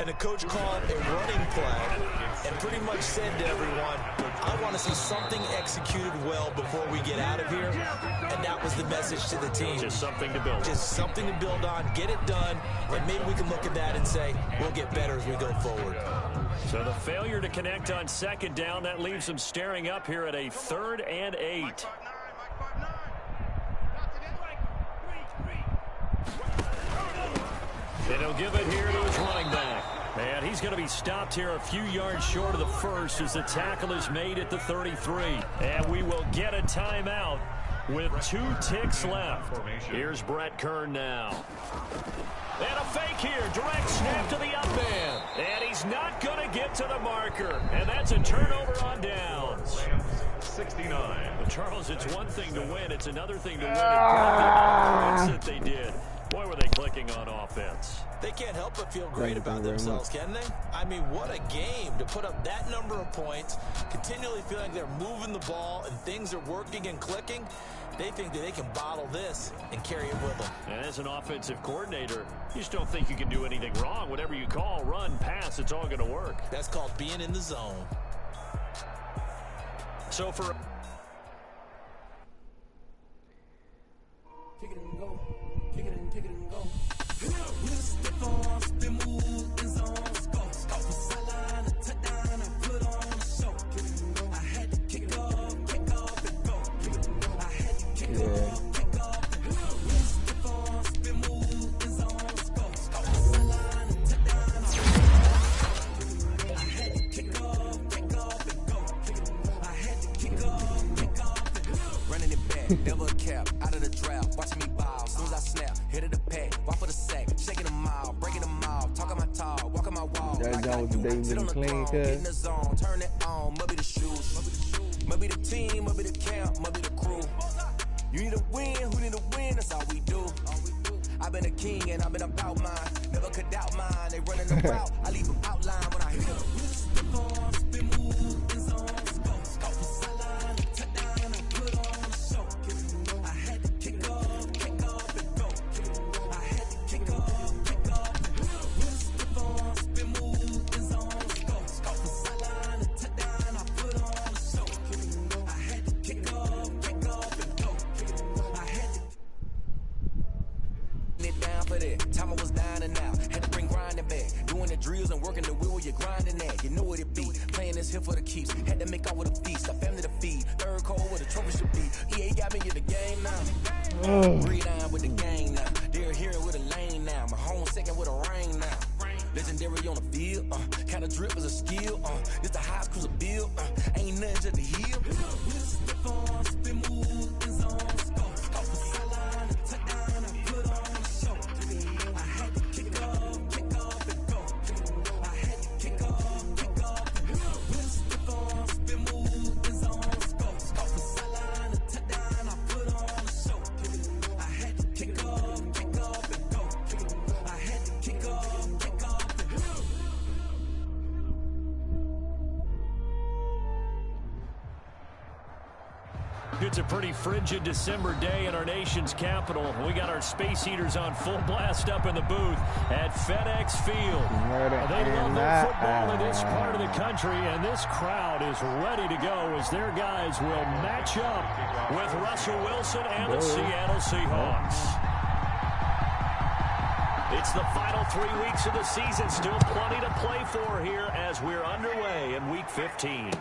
And the coach called a running play and pretty much said to everyone, I want to see something executed well before we get out of here. And that was the message to the team. Just something to build. Just something to build on, get it done, and maybe we can look at that and say, we'll get better as we go forward. So the failure to connect on 2nd down, that leaves them staring up here at a 3rd and 8. And he'll give it here to his running back. And he's going to be stopped here a few yards short of the first as the tackle is made at the 33. And we will get a timeout with 2 ticks left. Here's Brett Kern now. And a fake here. Direct snap to the up man. And he's not going to get to the marker. And that's a turnover on downs. 69. But Charles, it's one thing to win. It's another thing to win at the that they did. Boy, were they clicking on offense. They can't help but feel great about themselves, can they? I mean, what a game to put up that number of points, continually feeling like they're moving the ball and things are working and clicking. They think that they can bottle this and carry it with them. And as an offensive coordinator, you just don't think you can do anything wrong. Whatever you call, run, pass, it's all going to work. That's called being in the zone. So for... Kick it and go. Kick it and kick it and go. With a stiff arm, spin move, in zone, go. Off the sideline, a touchdown, I put on a show. I had to kick off and go. I had to kick off and go. With a stiff arm, spin move, in zone, go. Off the sideline, a touchdown, I had to kick off and go. I had to kick off and go. Running it back, never a cap, out of the draft, watching me ball, soon as I snap, hit of the pack, walk for the sack, shaking them out, breaking them out, talking my talk, walking my wall. That was the day we been clean, get in the zone, turn it on, maybe the shoes, maybe the team, maybe the camp, maybe the crew. You need a win, who need a win, that's all we do. I've been a king and I've been about mine, never could picked out mine. They running the route. I leave them outline when I hit them. Step on, spin, move, in zone, go. Scout for sideline, touchdown, I put on a show. I had to kick off, and go. I had to kick off, and go. Step on, spin, move, in zone, go. Scout for sideline, touchdown, I put on a show. I had to kick off, and go. I had to it down for that. Time I was down and out. Had to bring grinding back. Doing the drills and working the wheel where you're grinding at. You know what it be. Playing this here for the keeps. Had to make out with a feast. A family to feed. Third cold where the trophy should be. EA got me in the game now. Breathe on with the game now. They're here with a lane now. My home second with a rain now. Legendary on the field. Kind of drip is a skill. It's the highest cruiser bill. Ain't nothing just the heel. Step on, spin, move, in zone, go. Off the sideline, touchdown, I put on a show. I had to kick off, and go. I had to kick off, and go. Step on, spin, move, in zone, go. Off the sideline, touchdown, I put on a show. I had to kick off, and go. I had to kick off, and go. It's a pretty frigid December day in our nation's capital. We got our space heaters on full blast up in the booth at FedEx Field. They love their football in this part of the country, and this crowd is ready to go as their guys will match up with Russell Wilson and the Seattle Seahawks. It's the final 3 weeks of the season. Still plenty to play for here as we're underway in Week 15.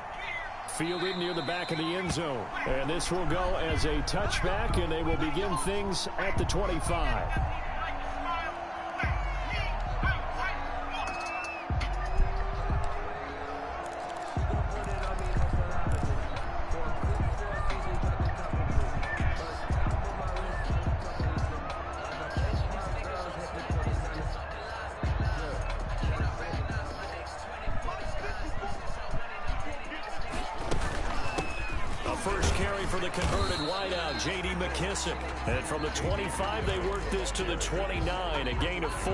Fielded near the back of the end zone. And this will go as a touchback, and they will begin things at the 25. First carry for the converted wideout, J.D. McKissick. And from the 25, they work this to the 29, a gain of 4.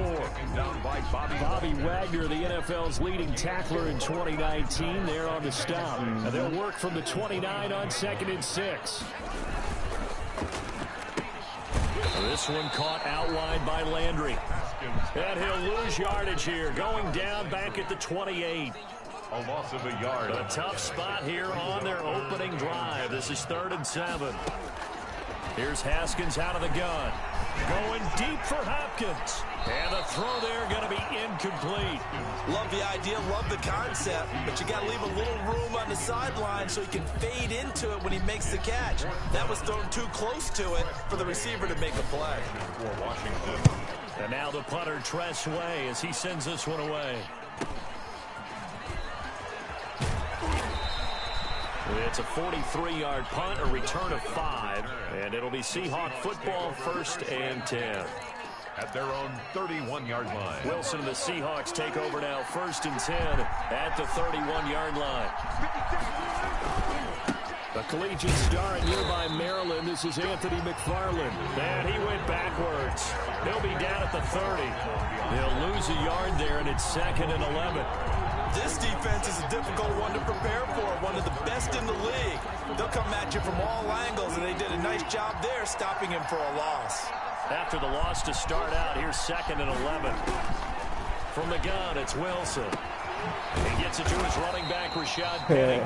Down by Bobby Wagner, the NFL's leading tackler in 2019, there on the stop. And they'll work from the 29 on 2nd and 6. This one caught out wide by Landry. And he'll lose yardage here, going down back at the 28. a loss of a yard. A tough spot here on their opening drive. This is 3rd and 7. Here's Haskins out of the gun. Going deep for Hopkins. And the throw there going to be incomplete. Love the idea, love the concept, but you got to leave a little room on the sideline so he can fade into it when he makes the catch. That was thrown too close to it for the receiver to make a play. For Washington. And now the punter, Tress Way, as he sends this one away. It's a 43-yard punt, a return of 5, and it'll be Seahawk football, 1st and 10. At their own 31-yard line. Wilson and the Seahawks take over now, 1st and 10 at the 31-yard line. The collegiate star at nearby Maryland, this is Anthony McFarland. And he went backwards. He'll be down at the 30. He'll lose a yard there, and it's 2nd and 11. This defense is a difficult one to prepare for, one of the best in the league. They'll come at you from all angles, and they did a nice job there stopping him for a loss. After the loss to start out, here's 2nd and 11. From the gun, it's Wilson. He gets it to his running back, Rashad Penny.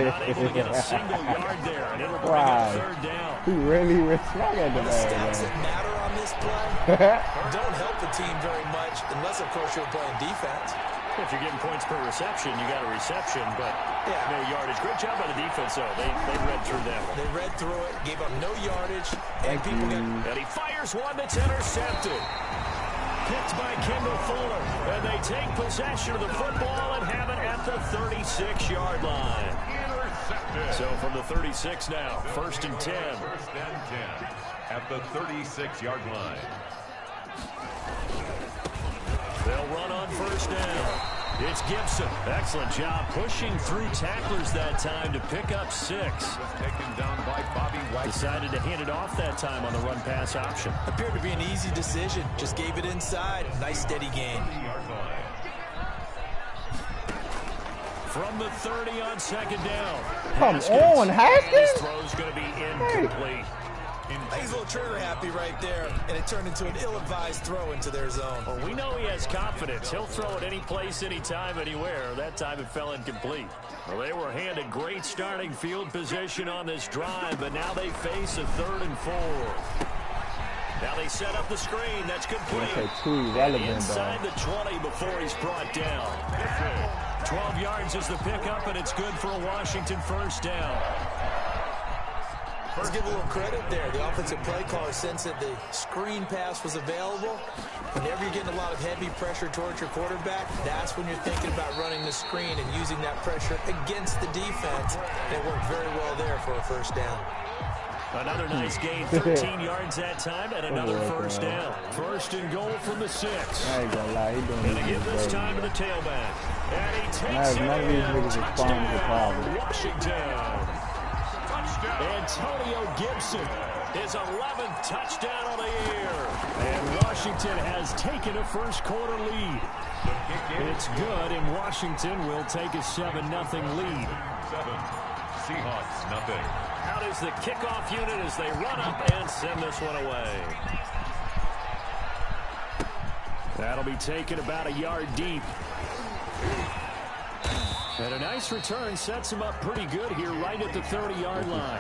Not able to get a single yard there, and it'll bring up 3rd down. He really responded to The that, stats that matter on this play don't help the team very much, unless, of course, you're playing defense. If you're getting points per reception, you got a reception, but no yardage. Great job by the defense, though. They read through that one. They read through it, gave up no yardage, and And he fires one that's intercepted. Picked by Kendall Fuller. And they take possession of the football and have it at the 36-yard line. Intercepted. So from the 36 now, 1st and 10. 1st and 10 at the 36-yard line. They'll run on 1st down. It's Gibson. Excellent job pushing through tacklers that time to pick up 6. Taken down by Bobby Wagner. Decided to hand it off that time on the run-pass option. Appeared to be an easy decision. Just gave it inside. Nice steady gain. From the 30 on second down. Come on, Haskins. His throw's going to be incomplete. He's a little trigger happy right there, and it turned into an ill-advised throw into their zone. Well, we know he has confidence. He'll throw it any place, anytime, anywhere. That time it fell incomplete. Well, they were handed great starting field position on this drive, but now they face a 3rd and 4. Now they set up the screen. That's complete. Inside the 20 before he's brought down. 12 yards is the pickup, and it's good for a Washington first down. Let's give a little credit there. The offensive play caller sensed that the screen pass was available. Whenever you're getting a lot of heavy pressure towards your quarterback, that's when you're thinking about running the screen and using that pressure against the defense. They worked very well there for a first down. Another nice gain, 13 yards that time, and another first down. First and goal from the 6. I ain't gonna lie, he doing Gonna give this time to the tailback. And he takes it in. Touchdown, Washington. Antonio Gibson, his 11th touchdown of the year. And Washington has taken a first quarter lead. It's good, and Washington will take a 7-0 lead. 7. Seahawks, nothing. Out is the kickoff unit as they run up and send this one away. That'll be taken about a yard deep. And a nice return sets him up pretty good here right at the 30-yard line.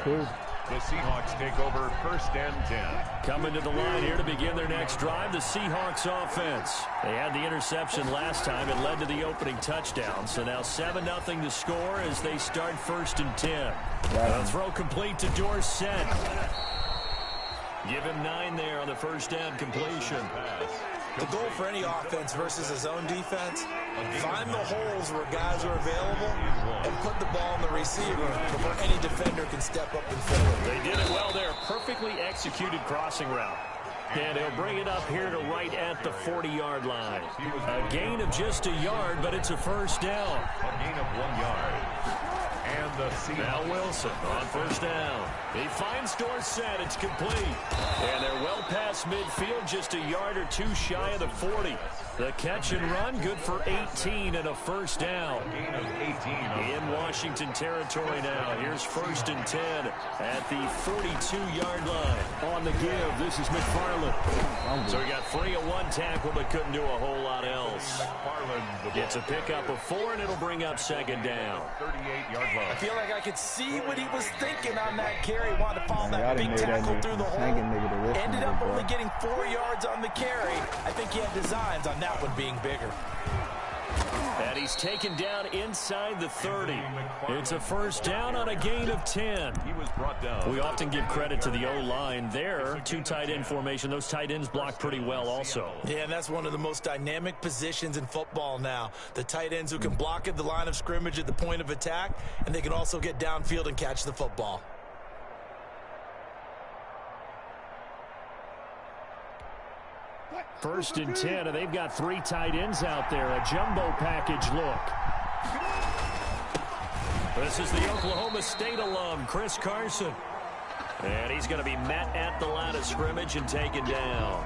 The Seahawks take over first and 10. Coming to the line here to begin their next drive, the Seahawks offense. They had the interception last time. It led to the opening touchdown. So now 7-0 to score as they start first and 10. A throw complete to Dorsett. Give him 9 there on the first down completion. The goal for any offense versus his own defense, find the holes where guys are available and put the ball on the receiver before any defender can step up and fill it. They did it well there. Perfectly executed crossing route. And he'll bring it up here to right at the 40-yard line. A gain of just a yard, but it's a first down. A gain of 1 yard. And the Seahawks. Now Wilson on first down. He finds Dorsett. It's complete. And they're well past midfield, just a yard or two shy of the 40. The catch and run, good for 18 and a first down. Gain of 18. In Washington territory now. Here's first and 10 at the 42-yard line. On the give, this is McFarland. So he got free of 1 tackle, but couldn't do a whole lot else. Gets a pickup of 4, and it'll bring up second down. 38-yard line. I feel like I could see what he was thinking on that carry. Wanted to follow that big tackle through the hole. Ended up only getting 4 yards on the carry. I think he had designs on that one being bigger. And he's taken down inside the 30. It's a first down on a gain of 10. He was brought down. We often give credit to the O-line there. 2 tight end formation. Those tight ends block pretty well also. Yeah, and that's one of the most dynamic positions in football now. The tight ends who can block at the line of scrimmage at the point of attack, and they can also get downfield and catch the football. First and 10, and they've got 3 tight ends out there. A jumbo package look. This is the Oklahoma State alum, Chris Carson. And he's going to be met at the line of scrimmage and taken down.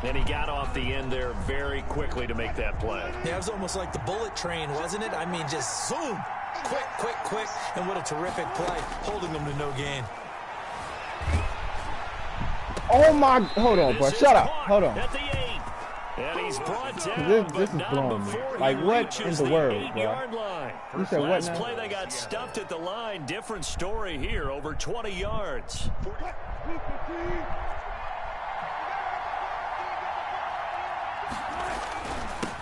And he got off the end there very quickly to make that play. Yeah, it was almost like the bullet train, wasn't it? I mean, just zoom. Quick, quick, quick. And what a terrific play, holding them to no gain. Oh my, hold on, bro. Shut up. Hold on. At the 8. And he's brought down, This is blowing me. Like, what in the world, bro? You said what Last now? play, they got stuffed at the line. Different story here, over 20 yards.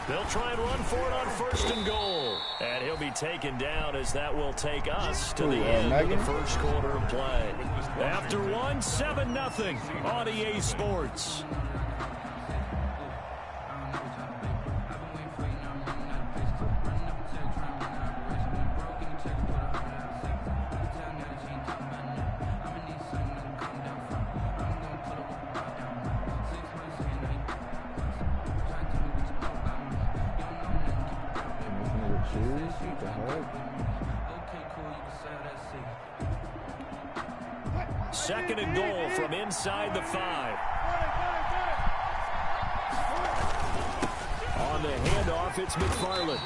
They'll try and run for it on first and goal. And he'll be taken down as that will take us to the end of the first quarter of play. After 1, 7-0 on EA Sports. Second and goal from inside the 5. On the handoff, it's McFarland.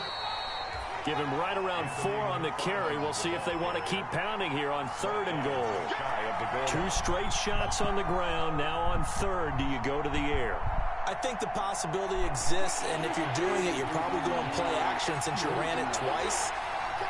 Give him right around 4 on the carry. We'll see if they want to keep pounding here on 3rd and goal. 2 straight shots on the ground. Now on 3rd, do you go to the air? I think the possibility exists, and if you're doing it, you're probably going play action since you ran it twice.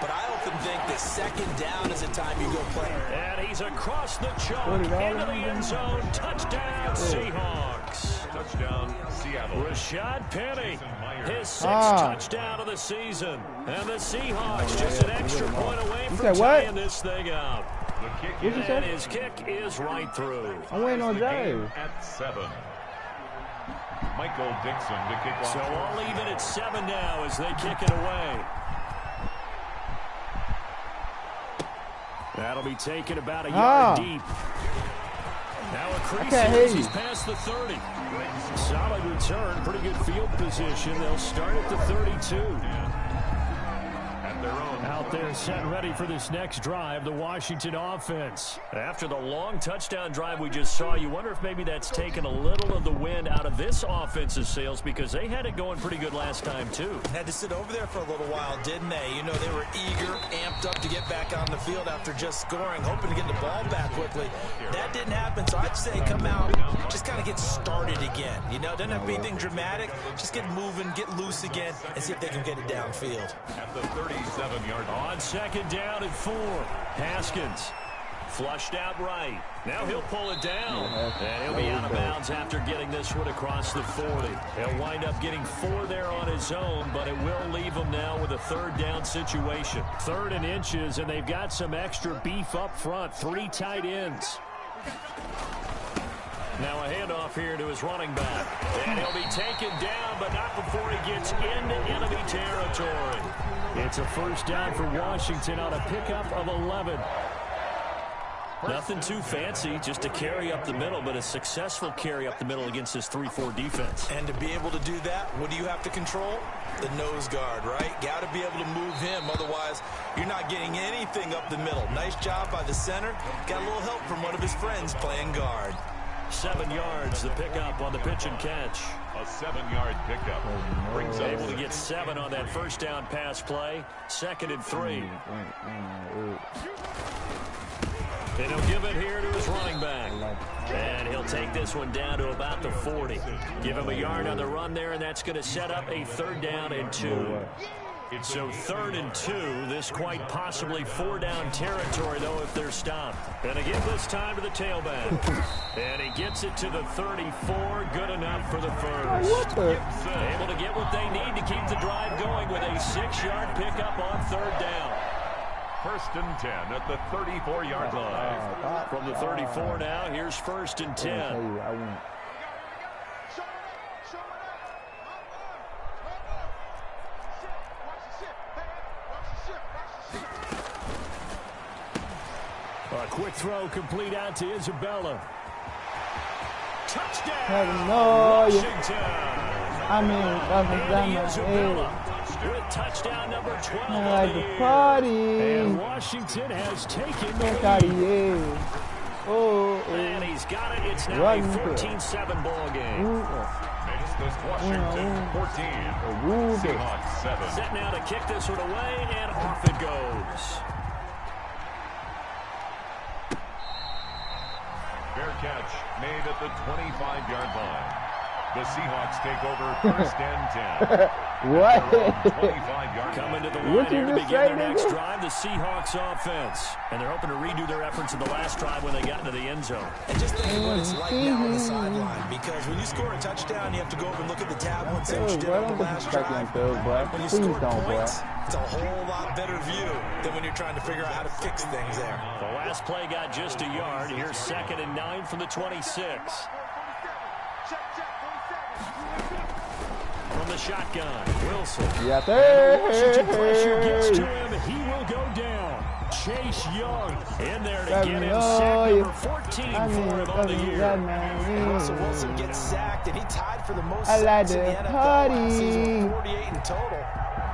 But I often think that 2nd down is the time you go play. And he's across the choke into the end zone. Touchdown, Seahawks. Touchdown, Seattle. Rashad Penny, his 6th touchdown of the season. And the Seahawks just an extra point away from tying this thing out. The kick and his kick is right through. I'm waiting on Jay. At 7. Michael Dixon to kick off. So all even at 7 now as they kick it away. That'll be taken about a yard deep. Now a crease as he's past the 30. Solid return, pretty good field position. They'll start at the 32. At their own. Out there set ready for this next drive, the Washington offense. After the long touchdown drive we just saw, you wonder if maybe that's taken a little of the wind out of this offense's sails because they had it going pretty good last time too. Had to sit over there for a little while, didn't they? You know, they were eager, amped up to get back on the field after just scoring, hoping to get the ball back quickly. That didn't happen, so I'd say come out, just kind of get started again. You know, doesn't have to be anything dramatic. Just get moving, get loose again, and see if they can get it downfield. At the 37-yard line. On 2nd down and 4. Haskins flushed out right. Now he'll pull it down. And he'll be out of bounds after getting this one across the 40. He'll wind up getting 4 there on his own, but it will leave him now with a 3rd down situation. 3rd and inches, and they've got some extra beef up front. 3 tight ends. Now a handoff here to his running back. And he'll be taken down, but not before he gets into enemy territory. It's a 1st down for Washington on a pickup of 11. Nothing too fancy, just a carry up the middle, but a successful carry up the middle against this 3-4 defense. And to be able to do that, what do you have to control? The nose guard, right? Got to be able to move him, otherwise you're not getting anything up the middle. Nice job by the center. Got a little help from one of his friends playing guard. 7 yards, the pickup on the pitch and catch. A 7-yard pickup. Brings up able to get 7 on that 1st down pass play. 2nd and 3. And he'll give it here to his running back. And he'll take this one down to about the 40. Give him a yard on the run there, and that's going to set up a 3rd down and 2. So 3rd and 2, this quite possibly 4-down territory, though, if they're stopped. And again this time to the tailback. And he gets it to the 34, good enough for the 1st. Able to get what they need to keep the drive going with a 6-yard pickup on 3rd down. 1st and 10 at the 34-yard line. From the 34 now, here's 1st and 10. A quick throw complete out to Isabella. Touchdown, Washington. With touchdown number 12 of the year. And Washington has taken the lead. And he's got it. It's now a 14-7 ball game. Makes this Washington 14. Seahawks 7. Set now to kick this one away, and off it goes. Fair catch made at the 25-yard line. The Seahawks take over 1st and 10. What? 25-yard Coming to the line here to begin their next drive, the Seahawks offense. And they're hoping to redo their efforts in the last drive when they got into the end zone. And just think of what it's like now on the sideline. Because when you score a touchdown, you have to go over and look at the tablet and say what you did on the last drive. When you score points, it's a whole lot better view than when you're trying to figure out how to fix things there. The last play got just a yard. Here's 2nd and 9 from the 26. From the shotgun, Wilson. Washington pressure gets to him. He will go down. Chase Young in there to get him sack number 14 for him on the year. Russell Wilson gets sacked, and he tied for the most sacks in the NFL last season, 48 in total.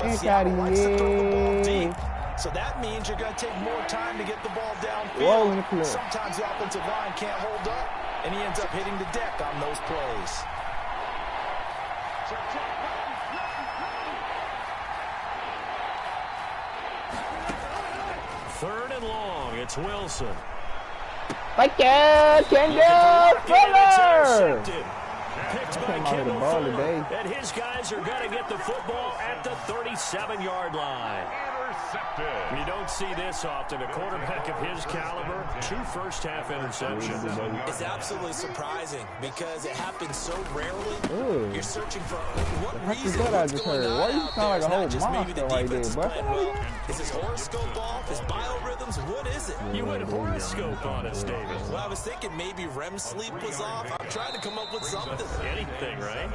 But Seattle likes to throw the ball deep. So that means you're going to take more time to get the ball downfield. Whoa, sometimes the offensive line can't hold up, and he ends up hitting the deck on those plays. Third and long. It's Wilson. Like that, Kendall Fuller. Picked by Kendall Fuller. And his guys are going to get the football at the 37-yard line. Intercepted. You don't see this often. A quarterback of his caliber, 2 first-half interceptions. It's absolutely surprising because it happens so rarely. Ooh. You're searching for what That's reason I just heard. Why you sound like a whole monster right there, bro? Well, is his horoscope off? His biorhythms? What is it? You went horoscope on us, David. Well, I was thinking maybe REM sleep was off. I'm trying to come up with something. Anything, right?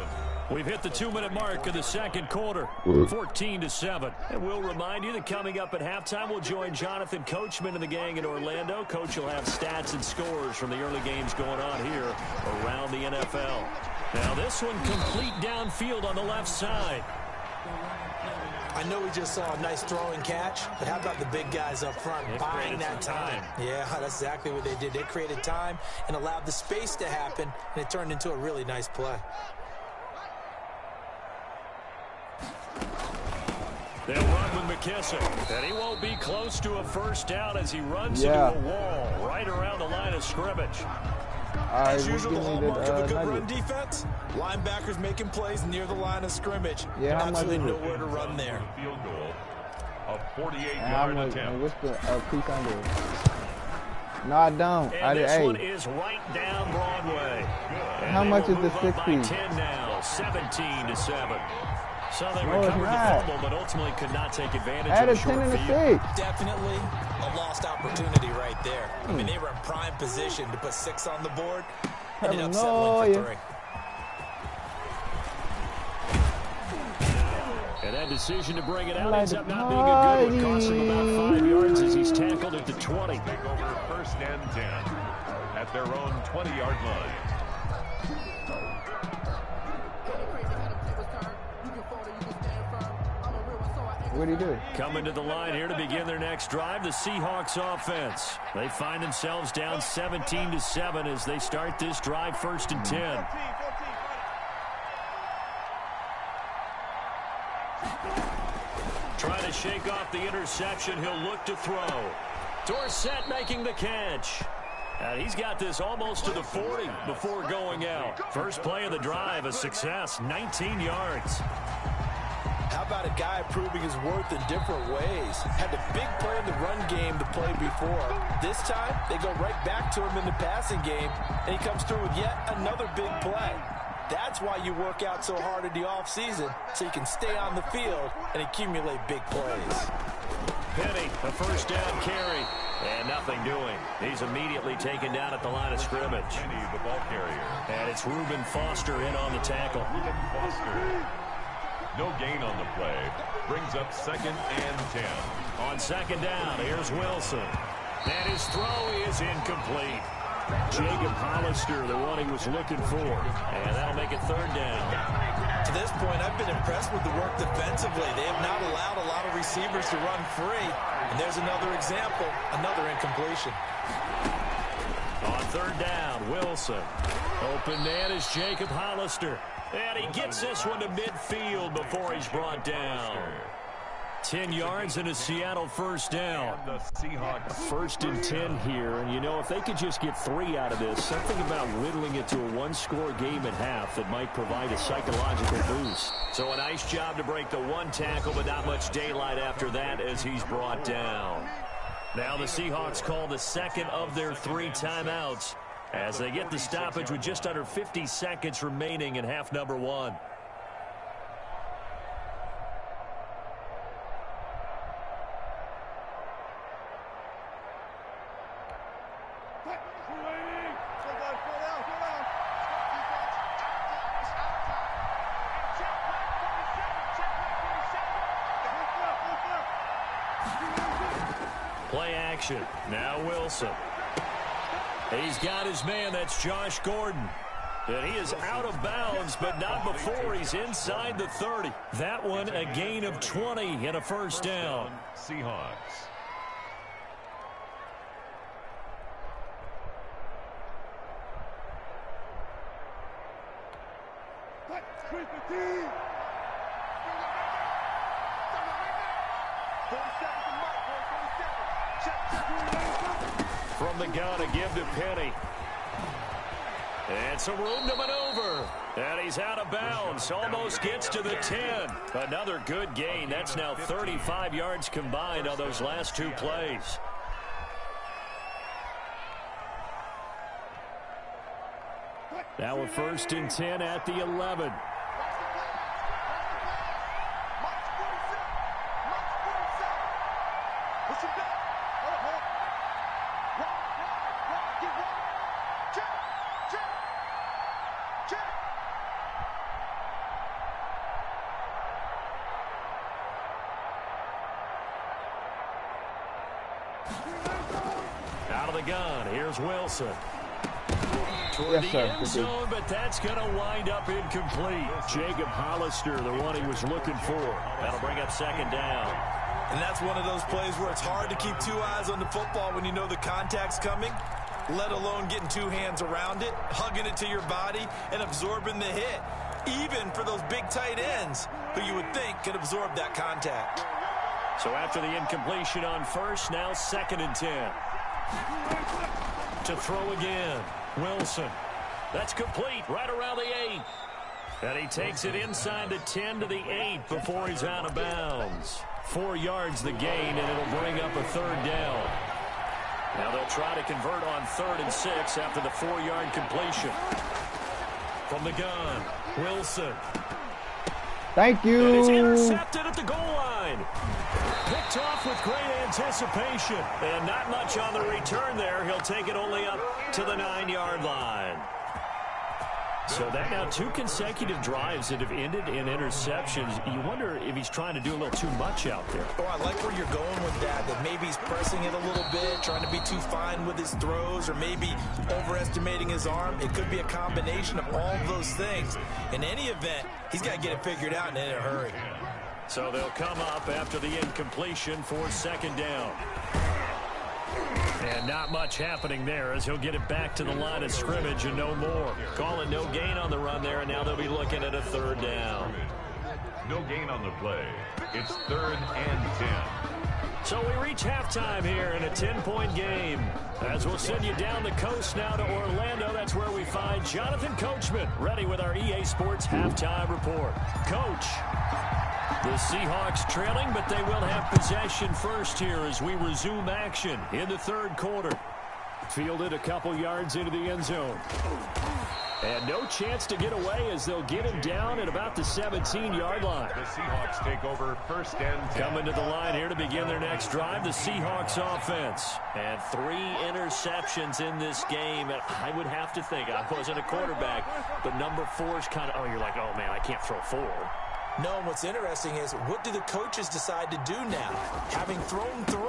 We've hit the 2-minute mark of the second quarter, 14-7. And we'll remind you that coming up at halftime, we'll join Jonathan Coachman and the gang in Orlando. Coach will have stats and scores from the early games going on here around the NFL. Now this one complete downfield on the left side. I know we just saw a nice throwing catch, but how about the big guys up front buying that time? Yeah, that's exactly what they did. They created time and allowed the space to happen, and it turned into a really nice play. They'll run with McKissick, and he won't be close to a first down as he runs into a wall right around the line of scrimmage. As usual, the hallmark of a good run defense, linebackers making plays near the line of scrimmage. Yeah, absolutely nowhere to run there. Field goal, a 48-yard attempt. What's the piece under it? No, I don't. And this one is right down Broadway. And how much is the 6 piece? 10 now, 17-7. So they recovered the fumble, but ultimately could not take advantage of the short field. Definitely a lost opportunity right there. I mean, they were in prime position to put 6 on the board. Ended up settling for 3. And that decision to bring it out ends up not being a good one. Costs him about 5 yards as he's tackled at the 20. Take over first and 10 at their own 20-yard line. What do you do? Coming to the line here to begin their next drive, the Seahawks offense. They find themselves down 17-7 as they start this drive, 1st and 10. Trying to shake off the interception. He'll look to throw. Dorsett making the catch. And he's got this almost to the 40 before going out. First play of the drive, a success, 19 yards. How about a guy proving his worth in different ways? Had the big play in the run game to play before. This time, they go right back to him in the passing game, and he comes through with yet another big play. That's why you work out so hard in the offseason, so you can stay on the field and accumulate big plays. Penny, a first down carry, and nothing doing. He's immediately taken down at the line of scrimmage. Penny, the ball carrier. And it's Reuben Foster in on the tackle. Reuben Foster. No gain on the play. Brings up 2nd and 10. On 2nd down, here's Wilson. And his throw is incomplete. Jacob Hollister, the one he was looking for. And that'll make it 3rd down. To this point, I've been impressed with the work defensively. They have not allowed a lot of receivers to run free. And there's another example, another incompletion. On 3rd down, Wilson. Open man is Jacob Hollister. And he gets this one to midfield before he's brought down. 10 yards and a Seattle first down. The Seahawks 1st and 10 here. And, you know, if they could just get 3 out of this, something about whittling it to a 1-score game at half that might provide a psychological boost. So a nice job to break the 1 tackle, but not much daylight after that as he's brought down. Now the Seahawks call the 2nd of their 3 timeouts as they get the stoppage with just under 50 seconds remaining in half number 1. Play action. Now Wilson. He's got his man. That's Josh Gordon. And he is out of bounds, but not before he's inside the 30. That one a gain of 20 and a first down. Seahawks. From the gun, a give to Penny. And some room to maneuver. And he's out of bounds. Almost gets to the 10. Another good gain. That's now 35 yards combined on those last two plays. Now a 1st and 10 at the 11. Out of the gun, here's Wilson. Toward the end zone, but that's going to wind up incomplete. Jacob Hollister, the one he was looking for. That'll bring up 2nd down. And that's one of those plays where it's hard to keep two eyes on the football when you know the contact's coming, let alone getting two hands around it, hugging it to your body, and absorbing the hit, even for those big tight ends who you would think could absorb that contact. So after the incompletion on 1st, now 2nd and 10. To throw again, Wilson. That's complete right around the 8. And he takes it inside the 10 to the 8 before he's out of bounds. 4 yards the gain, and it'll bring up a 3rd down. Now they'll try to convert on 3rd and 6 after the 4-yard completion. From the gun, Wilson. Thank you. And it's intercepted at the goal line. Picked off with great anticipation. And not much on the return there. He'll take it only up to the 9-yard line. So that now 2 consecutive drives that have ended in interceptions. You wonder if he's trying to do a little too much out there. Oh, I like where you're going with that maybe he's pressing it a little bit, trying to be too fine with his throws, or maybe overestimating his arm. It could be a combination of all of those things. In any event, he's got to get it figured out and in a hurry. So they'll come up after the incompletion for 2nd down. And not much happening there as he'll get it back to the line of scrimmage and no more. Calling no gain on the run there, and now they'll be looking at a 3rd down. No gain on the play. It's 3rd and 10. So we reach halftime here in a 10-point game. As we'll send you down the coast now to Orlando, that's where we find Jonathan Coachman, ready with our EA Sports halftime report. Coach. The Seahawks trailing, but they will have possession first here as we resume action in the 3rd quarter. Fielded a couple yards into the end zone. And no chance to get away as they'll get him down at about the 17-yard line. The Seahawks take over 1st and 10. Coming to the line here to begin their next drive, the Seahawks offense. And 3 interceptions in this game. And I would have to think, I wasn't a quarterback, but number 4 is kind of, you're like, oh, man, I can't throw 4. No, and what's interesting is, what do the coaches decide to do now? Having thrown 3,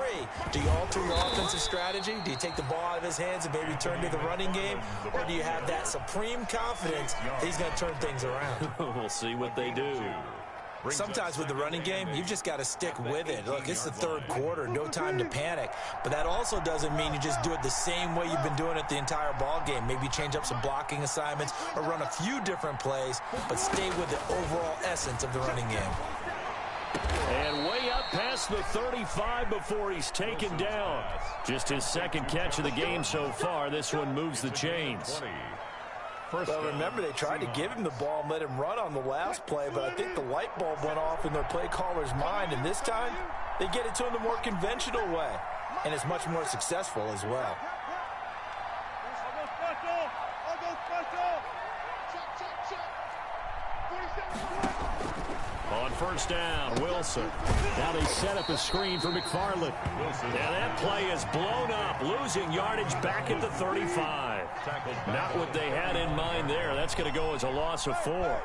do you alter your offensive strategy? Do you take the ball out of his hands and maybe turn to the running game? Or do you have that supreme confidence that he's going to turn things around? We'll see what they do. Sometimes with the running game, you've just got to stick with it. Look, it's the 3rd quarter, no time to panic. But that also doesn't mean you just do it the same way you've been doing it the entire ball game. Maybe change up some blocking assignments or run a few different plays, but stay with the overall essence of the running game. And way up past the 35 before he's taken down. Just his 2nd catch of the game so far. This one moves the chains. Well, remember, they tried to give him the ball and let him run on the last play, but I think the light bulb went off in their play caller's mind, and this time they get it to him the more conventional way, and it's much more successful as well. On 1st down, Wilson. Now they set up a screen for McFarland. And that play is blown up, losing yardage back at the 35. Not what they had in mind there. That's going to go as a loss of 4.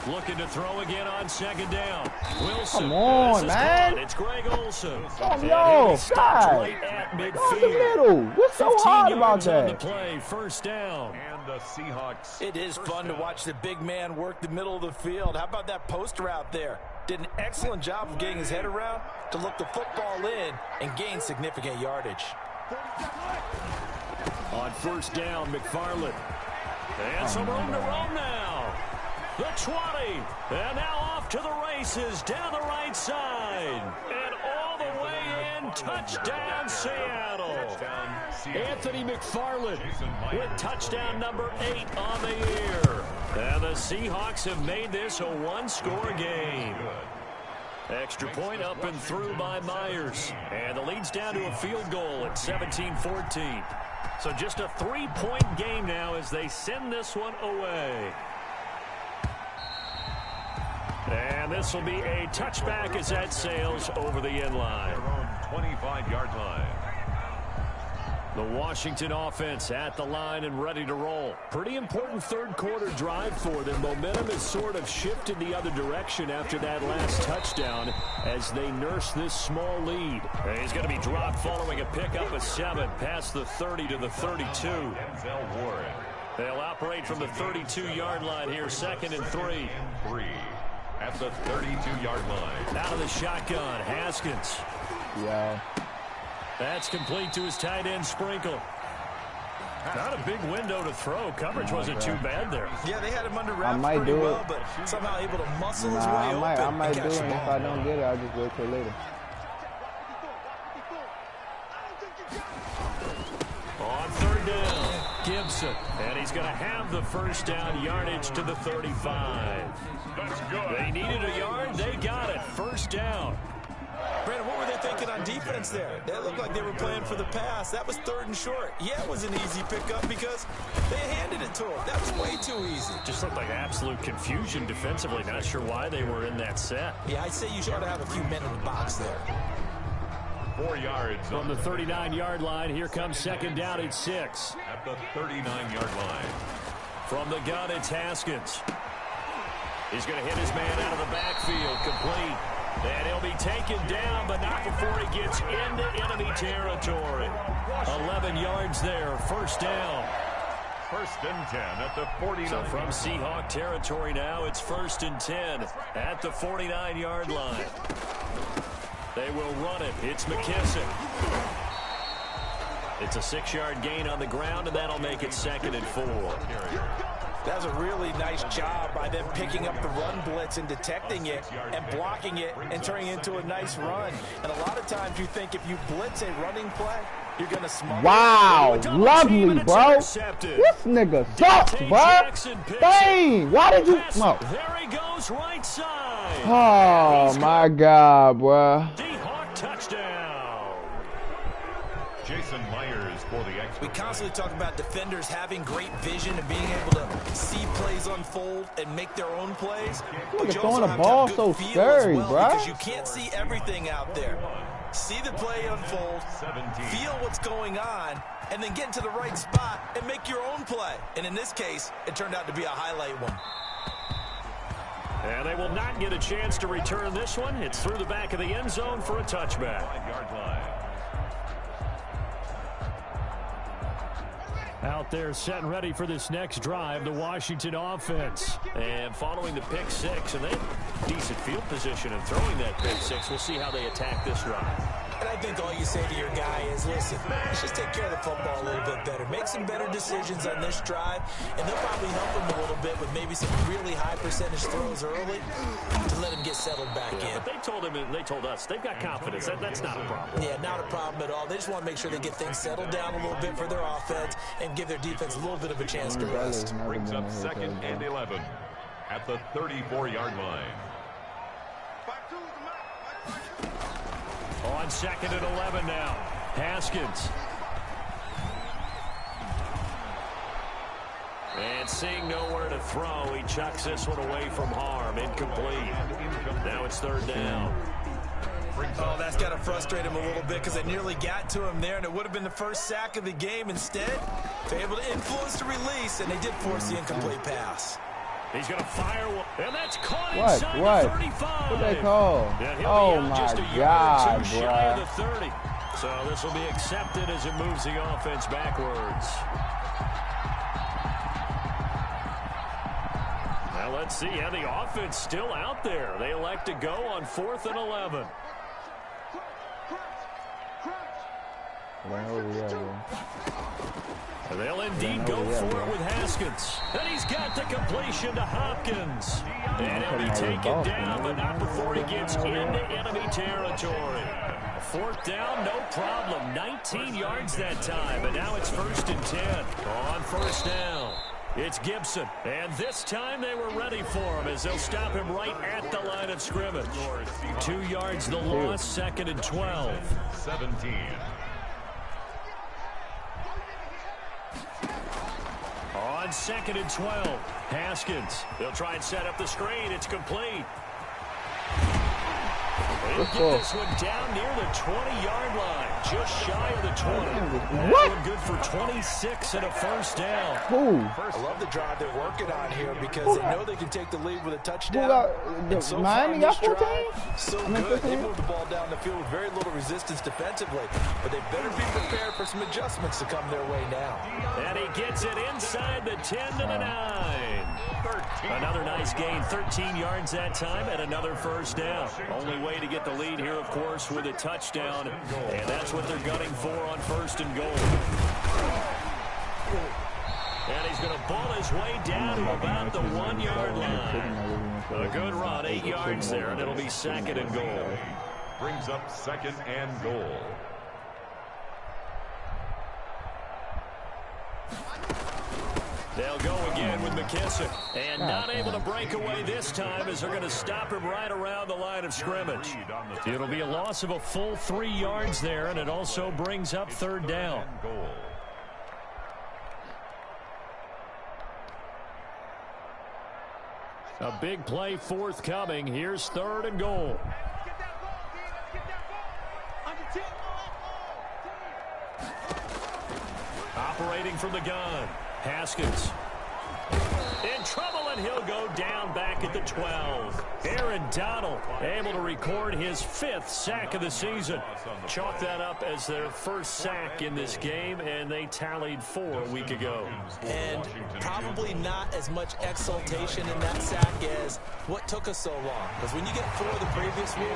Looking to throw again on second down. Wilson. Come on, man. It's Greg Olsen. Yo, God. Right at Go in the midfield. middle. What's so hard about On the that? play, first down. And the Seahawks. It is fun to watch the big man work the middle of the field. How about that post route there? Did an excellent job of getting his head around to look the football in and gain significant yardage. On first down, McFarland. And some room to roam now. The 20. And now off to the races down the right side. And all the way in. Touchdown, Seattle. Anthony McFarland with touchdown number 8 on the year. And the Seahawks have made this a one-score game. Extra point up and through by Myers. And the lead's down to a field goal at 17-14. So just a 3-point game now as they send this one away. And this will be a touchback as that sails over the end line. 25-yard line. The Washington offense at the line and ready to roll. Pretty important third quarter drive for them. Momentum has sort of shifted the other direction after that last touchdown as they nurse this small lead. And he's going to be dropped following a pickup of 7 past the 30 to the 32. Denzel Ward. They'll operate from the 32-yard line here, 2nd and 3. At the 32-yard line. Out of the shotgun, Haskins. Yeah. That's complete to his tight end, Sprinkle. Not a big window to throw. Coverage wasn't too bad there. Yeah, they had him under wraps pretty well, but somehow able to muscle his way open. I might and do it. catch the If ball. I don't get it, I'll just wait till later. On third down, Gibson. And he's going to have the first down, yardage to the 35. That's good. They needed a yard. They got it. First down. Brandon, what were they thinking on defense there? That looked like they were playing for the pass. That was 3rd and short. Yeah, it was an easy pickup because they handed it to him. That was way too easy. Just looked like absolute confusion defensively. Not sure why they were in that set. Yeah, I'd say you ought to have a few men in the box there. 4 yards From the 39-yard line, here comes second down at 6. at the 39-yard line. From the gun, it's Haskins. He's going to hit his man out of the backfield, complete. And he'll be taken down, but not before he gets into enemy territory. 11 yards there, first down. 1st and 10 at the 49. So from Seahawk territory now, it's 1st and 10 at the 49-yard line. They will run it. It's McKissick. It's a 6-yard gain on the ground, and that'll make it 2nd and 4. That was a really nice job by them picking up the run blitz and detecting it and blocking it and turning it into a nice run. And a lot of times you think if you blitz a running play, you're going to smother Wow, it. lovely, bro. This nigga sucks, bro. Dang, why did you? No. There he goes, right side. Oh my God, bro. D-Hawk touchdown. Jason Myers for the X. We constantly talk about defenders having great vision and being able to see plays unfold and make their own plays. But you throwing also the have to ball have so good feel scary, as well, bro. because you can't see everything out there. See the play unfold, feel what's going on, and then get into the right spot and make your own play. And in this case, it turned out to be a highlight one. And they will not get a chance to return this one. It's through the back of the end zone for a touchback. 5-yard line. Out there set and ready for this next drive, the Washington offense. And following the pick 6, and they have decent field position and throwing that pick 6. We'll see how they attack this drive. And I think all you say to your guy is, listen, let's just take care of the football a little bit better. Make some better decisions on this drive, and they'll probably help him a little bit with maybe some really high percentage throws early to let him get settled back in. But they told him, and they told us, they've got confidence. That's not a problem. Yeah, not a problem at all. They just want to make sure they get things settled down a little bit for their offense and give their defense a little bit of a chance to rest. Brings up 2nd and 11 at the 34-yard line. On 2nd and 11 now, Haskins. And seeing nowhere to throw, he chucks this one away from harm. Incomplete. Now it's 3rd down. Oh, that's got to frustrate him a little bit because they nearly got to him there, and it would have been the first sack of the game. Instead, they're able to influence the release, and they did force the incomplete pass. He's going to fire one, and that's caught inside the 35. What they call? Oh, my God, shy of the 30. So this will be accepted as it moves the offense backwards. Now let's see how the offense still out there. They elect to go on 4th and 11. They'll indeed go for it with Haskins. And he's got the completion to Hopkins. And he'll be taken down, but not before he gets into enemy territory. 4th down, no problem. 19 yards that time, but now it's 1st and 10 on 1st down. It's Gibson, and this time they were ready for him as they'll stop him right at the line of scrimmage. 2 yards the loss, 2nd and 12. 17. On 2nd and 12, Haskins. They'll try and set up the screen. It's complete. He'll get this one down near the 20-yard line, just shy of the 20. What? Good for 26 and a 1st down. I love the drive they're working on here because they know they can take the lead with a touchdown. So Miami got 14? So good. They moved the ball down the field with very little resistance defensively, but they better be prepared for some adjustments to come their way now. And he gets it inside the 10 to the 9. Another nice gain, 13 yards that time, and another 1st down. Only way to get the lead here, of course, with a touchdown, and that's what they're gunning for on 1st and goal. And he's going to ball his way down to about the 1-yard line. A good run, 8 yards there, and it'll be 2nd and goal. Brings up 2nd and goal. They'll go again with McKissick. And not able to break away this time as they're going to stop him right around the line of scrimmage. It'll be a loss of a full 3 yards there, and it also brings up 3rd down. A big play forthcoming. Here's 3rd and goal. Operating from the gun. Haskins in trouble, and he'll go down back at the 12. Aaron Donald able to record his 5th sack of the season. Chalk that up as their 1st sack in this game, and they tallied 4 a week ago. And probably not as much exultation in that sack as what took us so long. Because when you get 4 the previous week,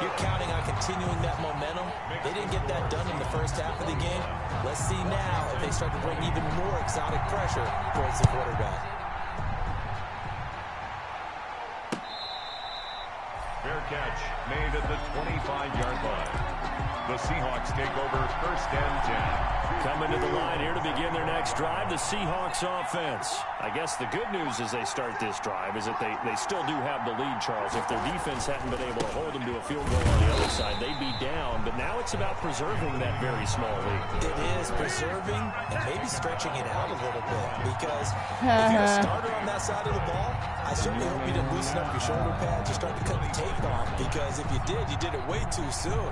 you're counting on continuing that momentum. They didn't get that done in the 1st half of the game. Let's see now if they start to bring even more exotic pressure towards the quarterback. Fair catch made at the 25-yard line. The Seahawks take over 1st and 10. Coming to the line here to begin their next drive, the Seahawks offense. I guess the good news as they start this drive is that they still do have the lead, Charles. If their defense hadn't been able to hold them to a field goal on the other side, they'd be down. But now it's about preserving that very small lead. It is preserving and maybe stretching it out a little bit, because if you're a starter on that side of the ball, I certainly hope you didn't loosen up your shoulder pads or start to cut the tape off, because if you did it way too soon.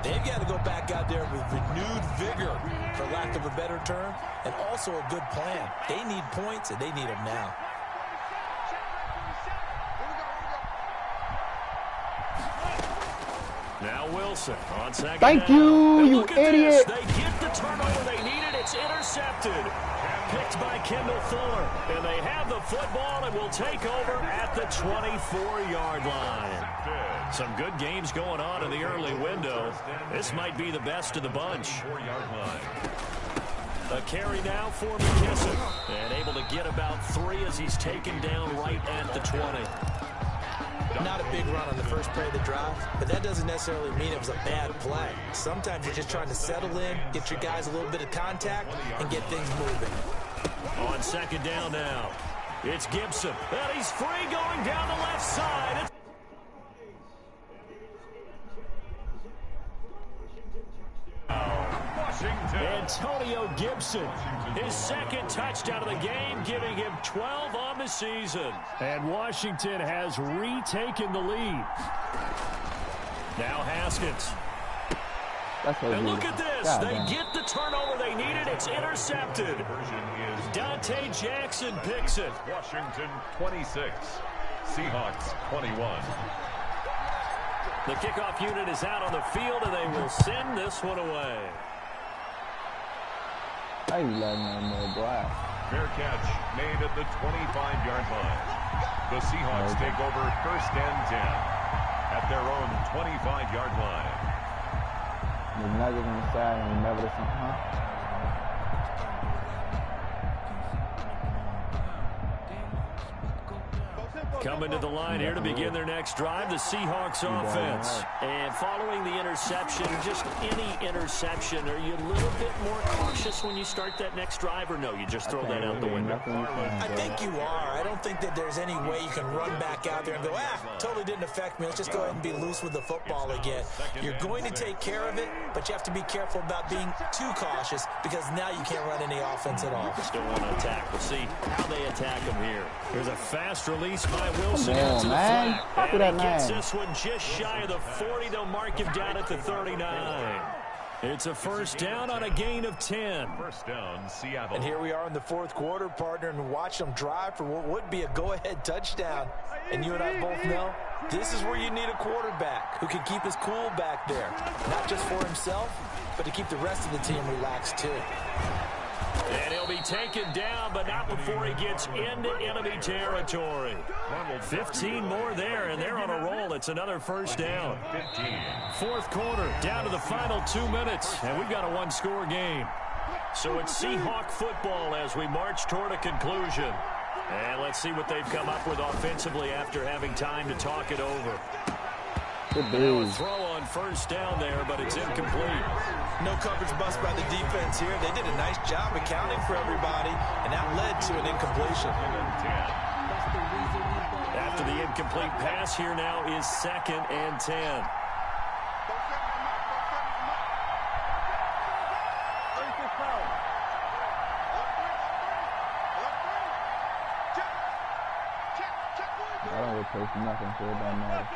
They've got to go back out there with renewed vigor, for lack of a better term, and also a good plan. They need points, and they need them now. Now Wilson on 2nd Thank down. you, you idiot. They get the turnover they needed. It's intercepted. Picked by Kendall Fuller. And they have the football and will take over at the 24-yard line. Some good games going on in the early window. This might be the best of the bunch. 4-yard line. A carry now for McKissick. And able to get about 3 as he's taken down right at the 20. Not a big run on the first play of the drive, but that doesn't necessarily mean it was a bad play. Sometimes you're just trying to settle in, get your guys a little bit of contact, and get things moving. On 2nd down now, it's Gibson. And he's free going down the left side. Antonio Gibson, his 2nd touchdown of the game, giving him 12 on the season. And Washington has retaken the lead. Now Haskins. And look at this. They get the turnover they needed. It's intercepted. Dante Jackson picks it. Washington 26, Seahawks 21. The kickoff unit is out on the field, and they will send this one away. I ain't letting no more boy. Fair catch made at the 25-yard line. The Seahawks take over 1st and 10 at their own 25-yard line. The Nuggets on the side and never the same, huh? Coming to the line here to begin their next drive, the Seahawks offense. And following the interception, just any interception, are you a little bit more cautious when you start that next drive, or no, you just throw that out the window? I think you are. I don't think that there's any way you can run back out there and go, totally didn't affect me. Let's just go ahead and be loose with the football again. You're going to take care of it, but you have to be careful about being too cautious because now you can't run any offense at all. Still want to attack. We'll see how they attack him here. Here's a fast release by Wilson. Come on, man. Fuck And that he gets man. this one just shy of the 40. They'll mark him down at the 39. It's a first down on a gain of 10. First down, Seattle. And here we are in the 4th quarter, partner, and watch them drive for what would be a go-ahead touchdown. And you and I both know this is where you need a quarterback who can keep his cool back there. Not just for himself, but to keep the rest of the team relaxed too. And he'll be taken down, but not before he gets into enemy territory. 15 more there, and they're on a roll. It's another first down. 4th quarter, down to the final 2 minutes, and we've got a one-score game. So it's Seahawk football as we march toward a conclusion. And let's see what they've come up with offensively after having time to talk it over. Good Now a dude. throw on first down there, but it's incomplete. No coverage bust by the defense here. They did a nice job accounting for everybody, and that led to an incompletion. After the incomplete pass, here now is 2nd and 10. I don't replace nothing, so it don't matter.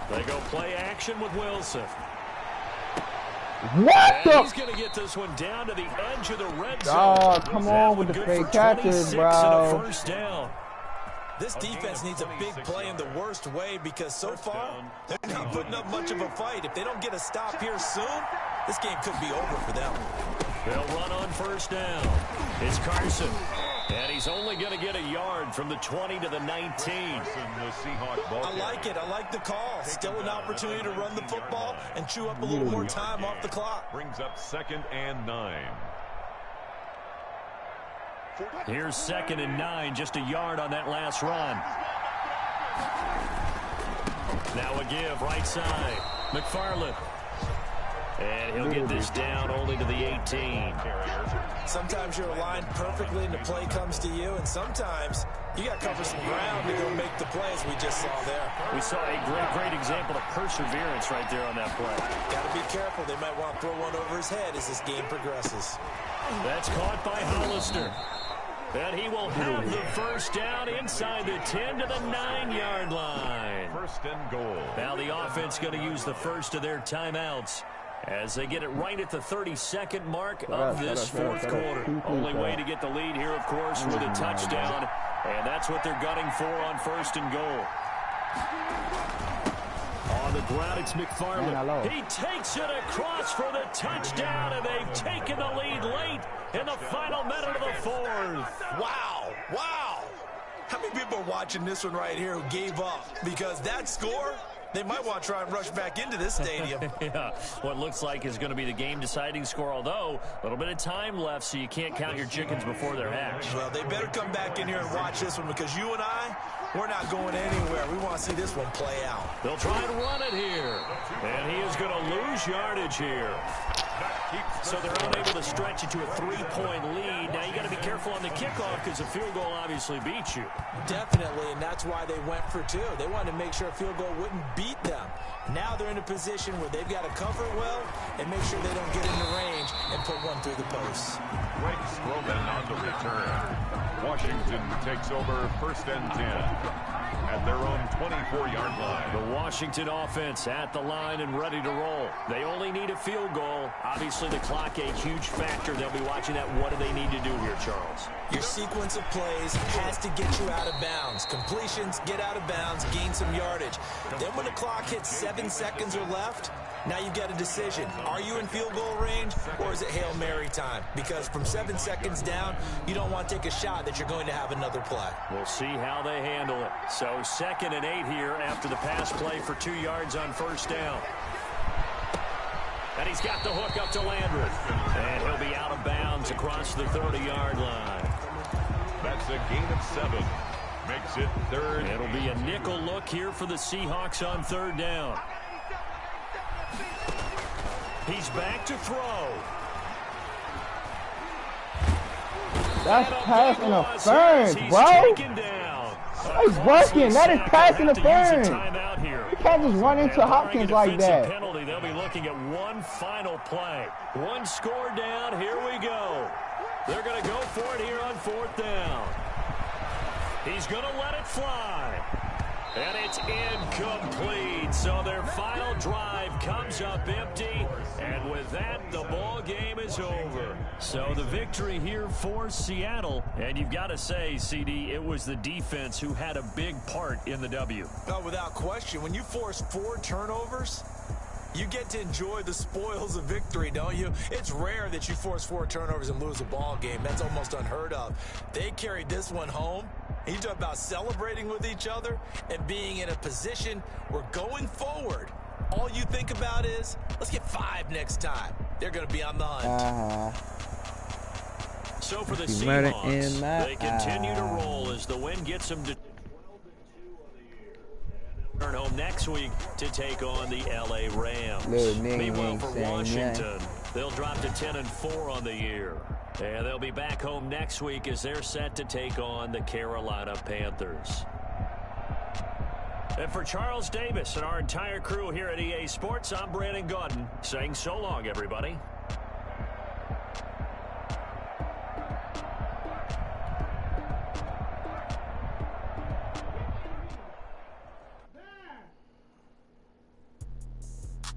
They go play action with Wilson. What And the? he's going to get this one down to the edge of the red zone. Oh, come on with the Good fake for catches, 26 and a bro. first down. This defense needs a big play in the worst way because so far, they're not putting up much of a fight. If they don't get a stop here soon, this game could be over for them. They'll run on first down. It's Carson. And he's only going to get a yard from the 20 to the 19. I like it. I like the call. Still an opportunity to run the football and chew up a little more time off the clock. Brings up 2nd and 9. Here's 2nd and 9, just a yard on that last run. Now a give, right side. McFarland. And he'll get this down only to the 18. Sometimes you're aligned perfectly and the play comes to you, and sometimes you got to cover some ground to go make the play, as we just saw there. We saw a great example of perseverance right there on that play. Got to be careful. They might want to throw one over his head as this game progresses. That's caught by Hollister. And he will have the first down inside the 10 to the 9-yard line. 1st and goal. Now the offense going to use the first of their timeouts as they get it right at the 32nd mark of this 4th quarter. Only way to get the lead here, of course, with a touchdown. And that's what they're gunning for on 1st and goal. On the ground, it's McFarland. He takes it across for the touchdown, and they've taken the lead late in the final minute of the 4th. Wow. Wow. How many people are watching this one right here who gave up? Because that score, they might want to try and rush back into this stadium. Yeah, what looks like is going to be the game-deciding score, although a little bit of time left, so you can't count your chickens before they're hatched. Well, they better come back in here and watch this one because you and I, we're not going anywhere. We want to see this one play out. They'll try and run it here, and he is going to lose yardage here. So they're unable to stretch it to a 3-point lead. Now you got to be careful on the kickoff because a field goal obviously beats you. Definitely, and that's why they went for 2. They wanted to make sure a field goal wouldn't beat them. Now they're in a position where they've got to cover well and make sure they don't get into range and put one through the post. Greg Stroman on the return. Washington takes over 1st and 10. at their own 24-yard line. The Washington offense at the line and ready to roll. They only need a field goal. Obviously, the clock a huge factor. They'll be watching that. What do they need to do here, Charles? Your sequence of plays has to get you out of bounds. Completions, get out of bounds, gain some yardage. Then when the clock hits 7 seconds or left, now you've got a decision. Are you in field goal range, or is it Hail Mary time? Because from 7 seconds down, you don't want to take a shot that you're going to have another play. We'll see how they handle it. So 2nd and 8 here after the pass play for 2 yards on first down. And he's got the hook up to Landry. And he'll be out of bounds across the 30-yard line. That's a gain of 7. Makes it 3rd. It'll be a nickel look here for the Seahawks on 3rd down. He's back to throw. That's pass interference, bro. He's working. That is pass interference. You can't just run into Hopkins like that. Penalty. They'll be looking at one final play. One score down. Here we go. They're going to go for it here on 4th down. He's going to let it fly. And it's incomplete. So their final drive comes up empty. And with that, the ball game is over. So the victory here for Seattle. And you've got to say, CD, it was the defense who had a big part in the W. No, without question. When you force 4 turnovers, you get to enjoy the spoils of victory, don't you? It's rare that you force 4 turnovers and lose a ball game. That's almost unheard of. They carried this one home. You talk about celebrating with each other and being in a position where going forward, all you think about is, let's get 5 next time. They're going to be on the hunt. So for the Seahawks, they continue to roll as the win gets them to turn home next week to take on the LA Rams. Meanwhile, for Washington, they'll drop to 10-4 on the year. And they'll be back home next week as they're set to take on the Carolina Panthers. And for Charles Davis and our entire crew here at EA Sports, I'm Brandon Gaudin saying so long, everybody.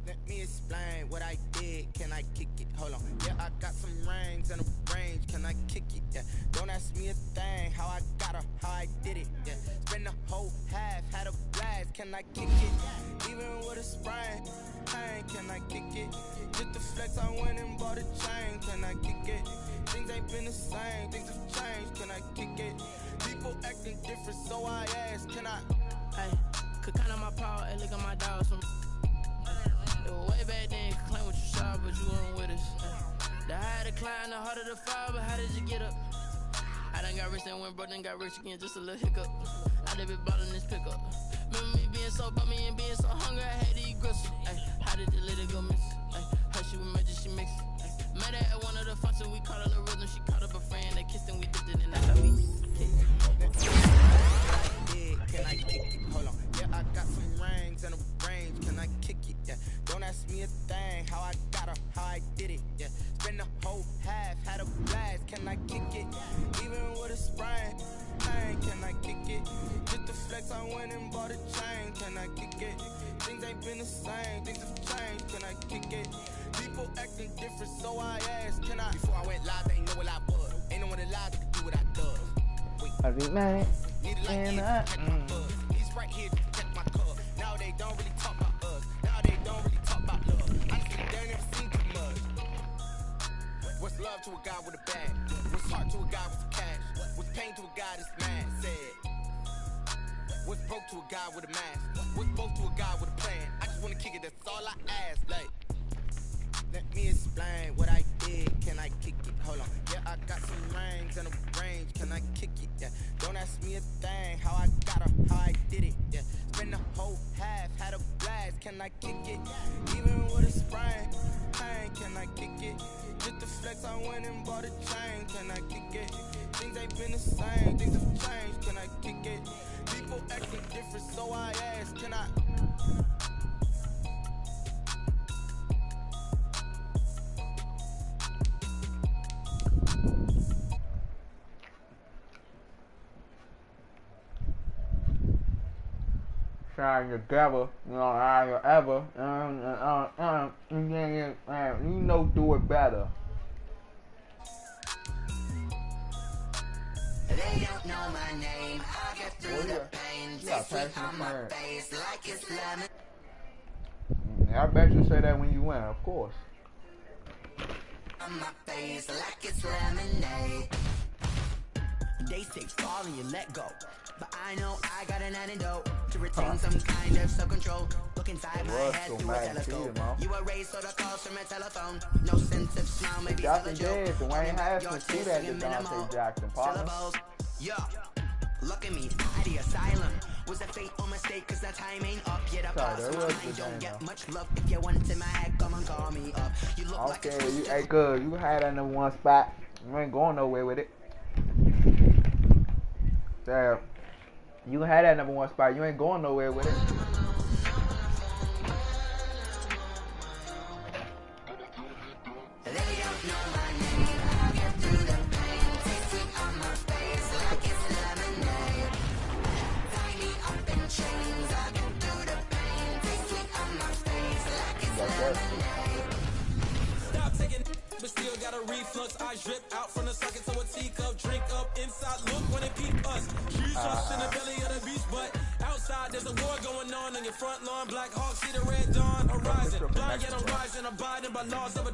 Let me explain what I did. Can I kick it? Hold on. Yeah, I got some rings and a range. Can I kick it? Yeah. Don't ask me a thing. How I got her, how I did it. Yeah. Spend the whole half, had a blast. Can I kick it? Even with a sprain, pain. Can I kick it? Just the flex, I went and bought a chain. Can I kick it? Things ain't been the same. Things have changed. Can I kick it? People acting different, so I asked. Can I? Hey, could count on my power and look at my dogs from. It was way back then, could claim what you saw, but you weren't with us. The higher the climb, the harder the fall, but how did you get up? I done got rich and went broke, then got rich again, just a little hiccup. I done been ballin' this pickup. Remember me being so bummy and being so hungry, I had to eat gristle. How did the lady go miss? How she was magic, she mixed. Met her at one of the functions, we caught her the rhythm, she caught up a friend, they kissed and we dipped it, and that's how we kicked it. Can I kick it? Hold on. Yeah, I got some rings and a range. Can I kick it? Yeah. Don't ask me a thing. How I got her, how I did it. Yeah. Spend the whole half, had a blast. Can I kick it? Even with a sprain, pain. Can I kick it? Just the flex, I went and bought a chain. Can I kick it? Things ain't been the same. Things have changed. Can I kick it? People acting different, so I asked. Can I? Before I went live, they ain't know what I was. Ain't no one alive that could do what I does. I be mad. And he's right here to protect my cup. Now they don't really talk about us. Now they don't really talk about love. Honestly, they never seen too much. What's love to a guy with a bag? What's heart to a guy with cash? What's pain to a guy that's mad? Said. What's broke to a guy with a mask? What's broke to a guy with a plan? I just wanna kick it, that's all I ask. Like, let me explain what I did. Can I kick it? Hold on. Yeah, I got some rings and a range. Can I kick it? Yeah. Don't ask me a thing. How I got her, how I did it. Yeah. Spend the whole half, had a blast. Can I kick it? Even with a sprain, pain. Can I kick it? Just the flex, I went and bought a chain. Can I kick it? Things ain't been the same. Things have changed. Can I kick it? People acting different, so I asked. Can I? saying, together, you know, ever, you know, do it better. They don't know my name. I get through the pain. Tasty on my face like it's lemon. I bet you say that when you win, of course. On my face like it's lemonade. They say fall and you let go, but I know I got an antidote to retain some kind of self-control. Look inside my head through a telescope. You erase all the calls from a telephone. No sense of smile, maybe still a joke. Dwayne Haskins see that to Dante Jackson, partner. Yo, look at me, the asylum. Was a fate or mistake, cause the time ain't up yet. I pass my mind, don't get much love. If you want to my head, come and call me up. You look like a you, hey, good. You had that number one spot. You ain't going nowhere with it. Damn. You had that number one spot. You ain't going nowhere with it. Stop taking, but still got a reflux. I drip out from the socket to a teacup. Drink up inside, look when it peep us. Shoes just in the belly of the beach, but outside there's a war going on your front lawn. Black Hawk see the red dawn arising. Blind yet I'm rising, abiding by laws of a.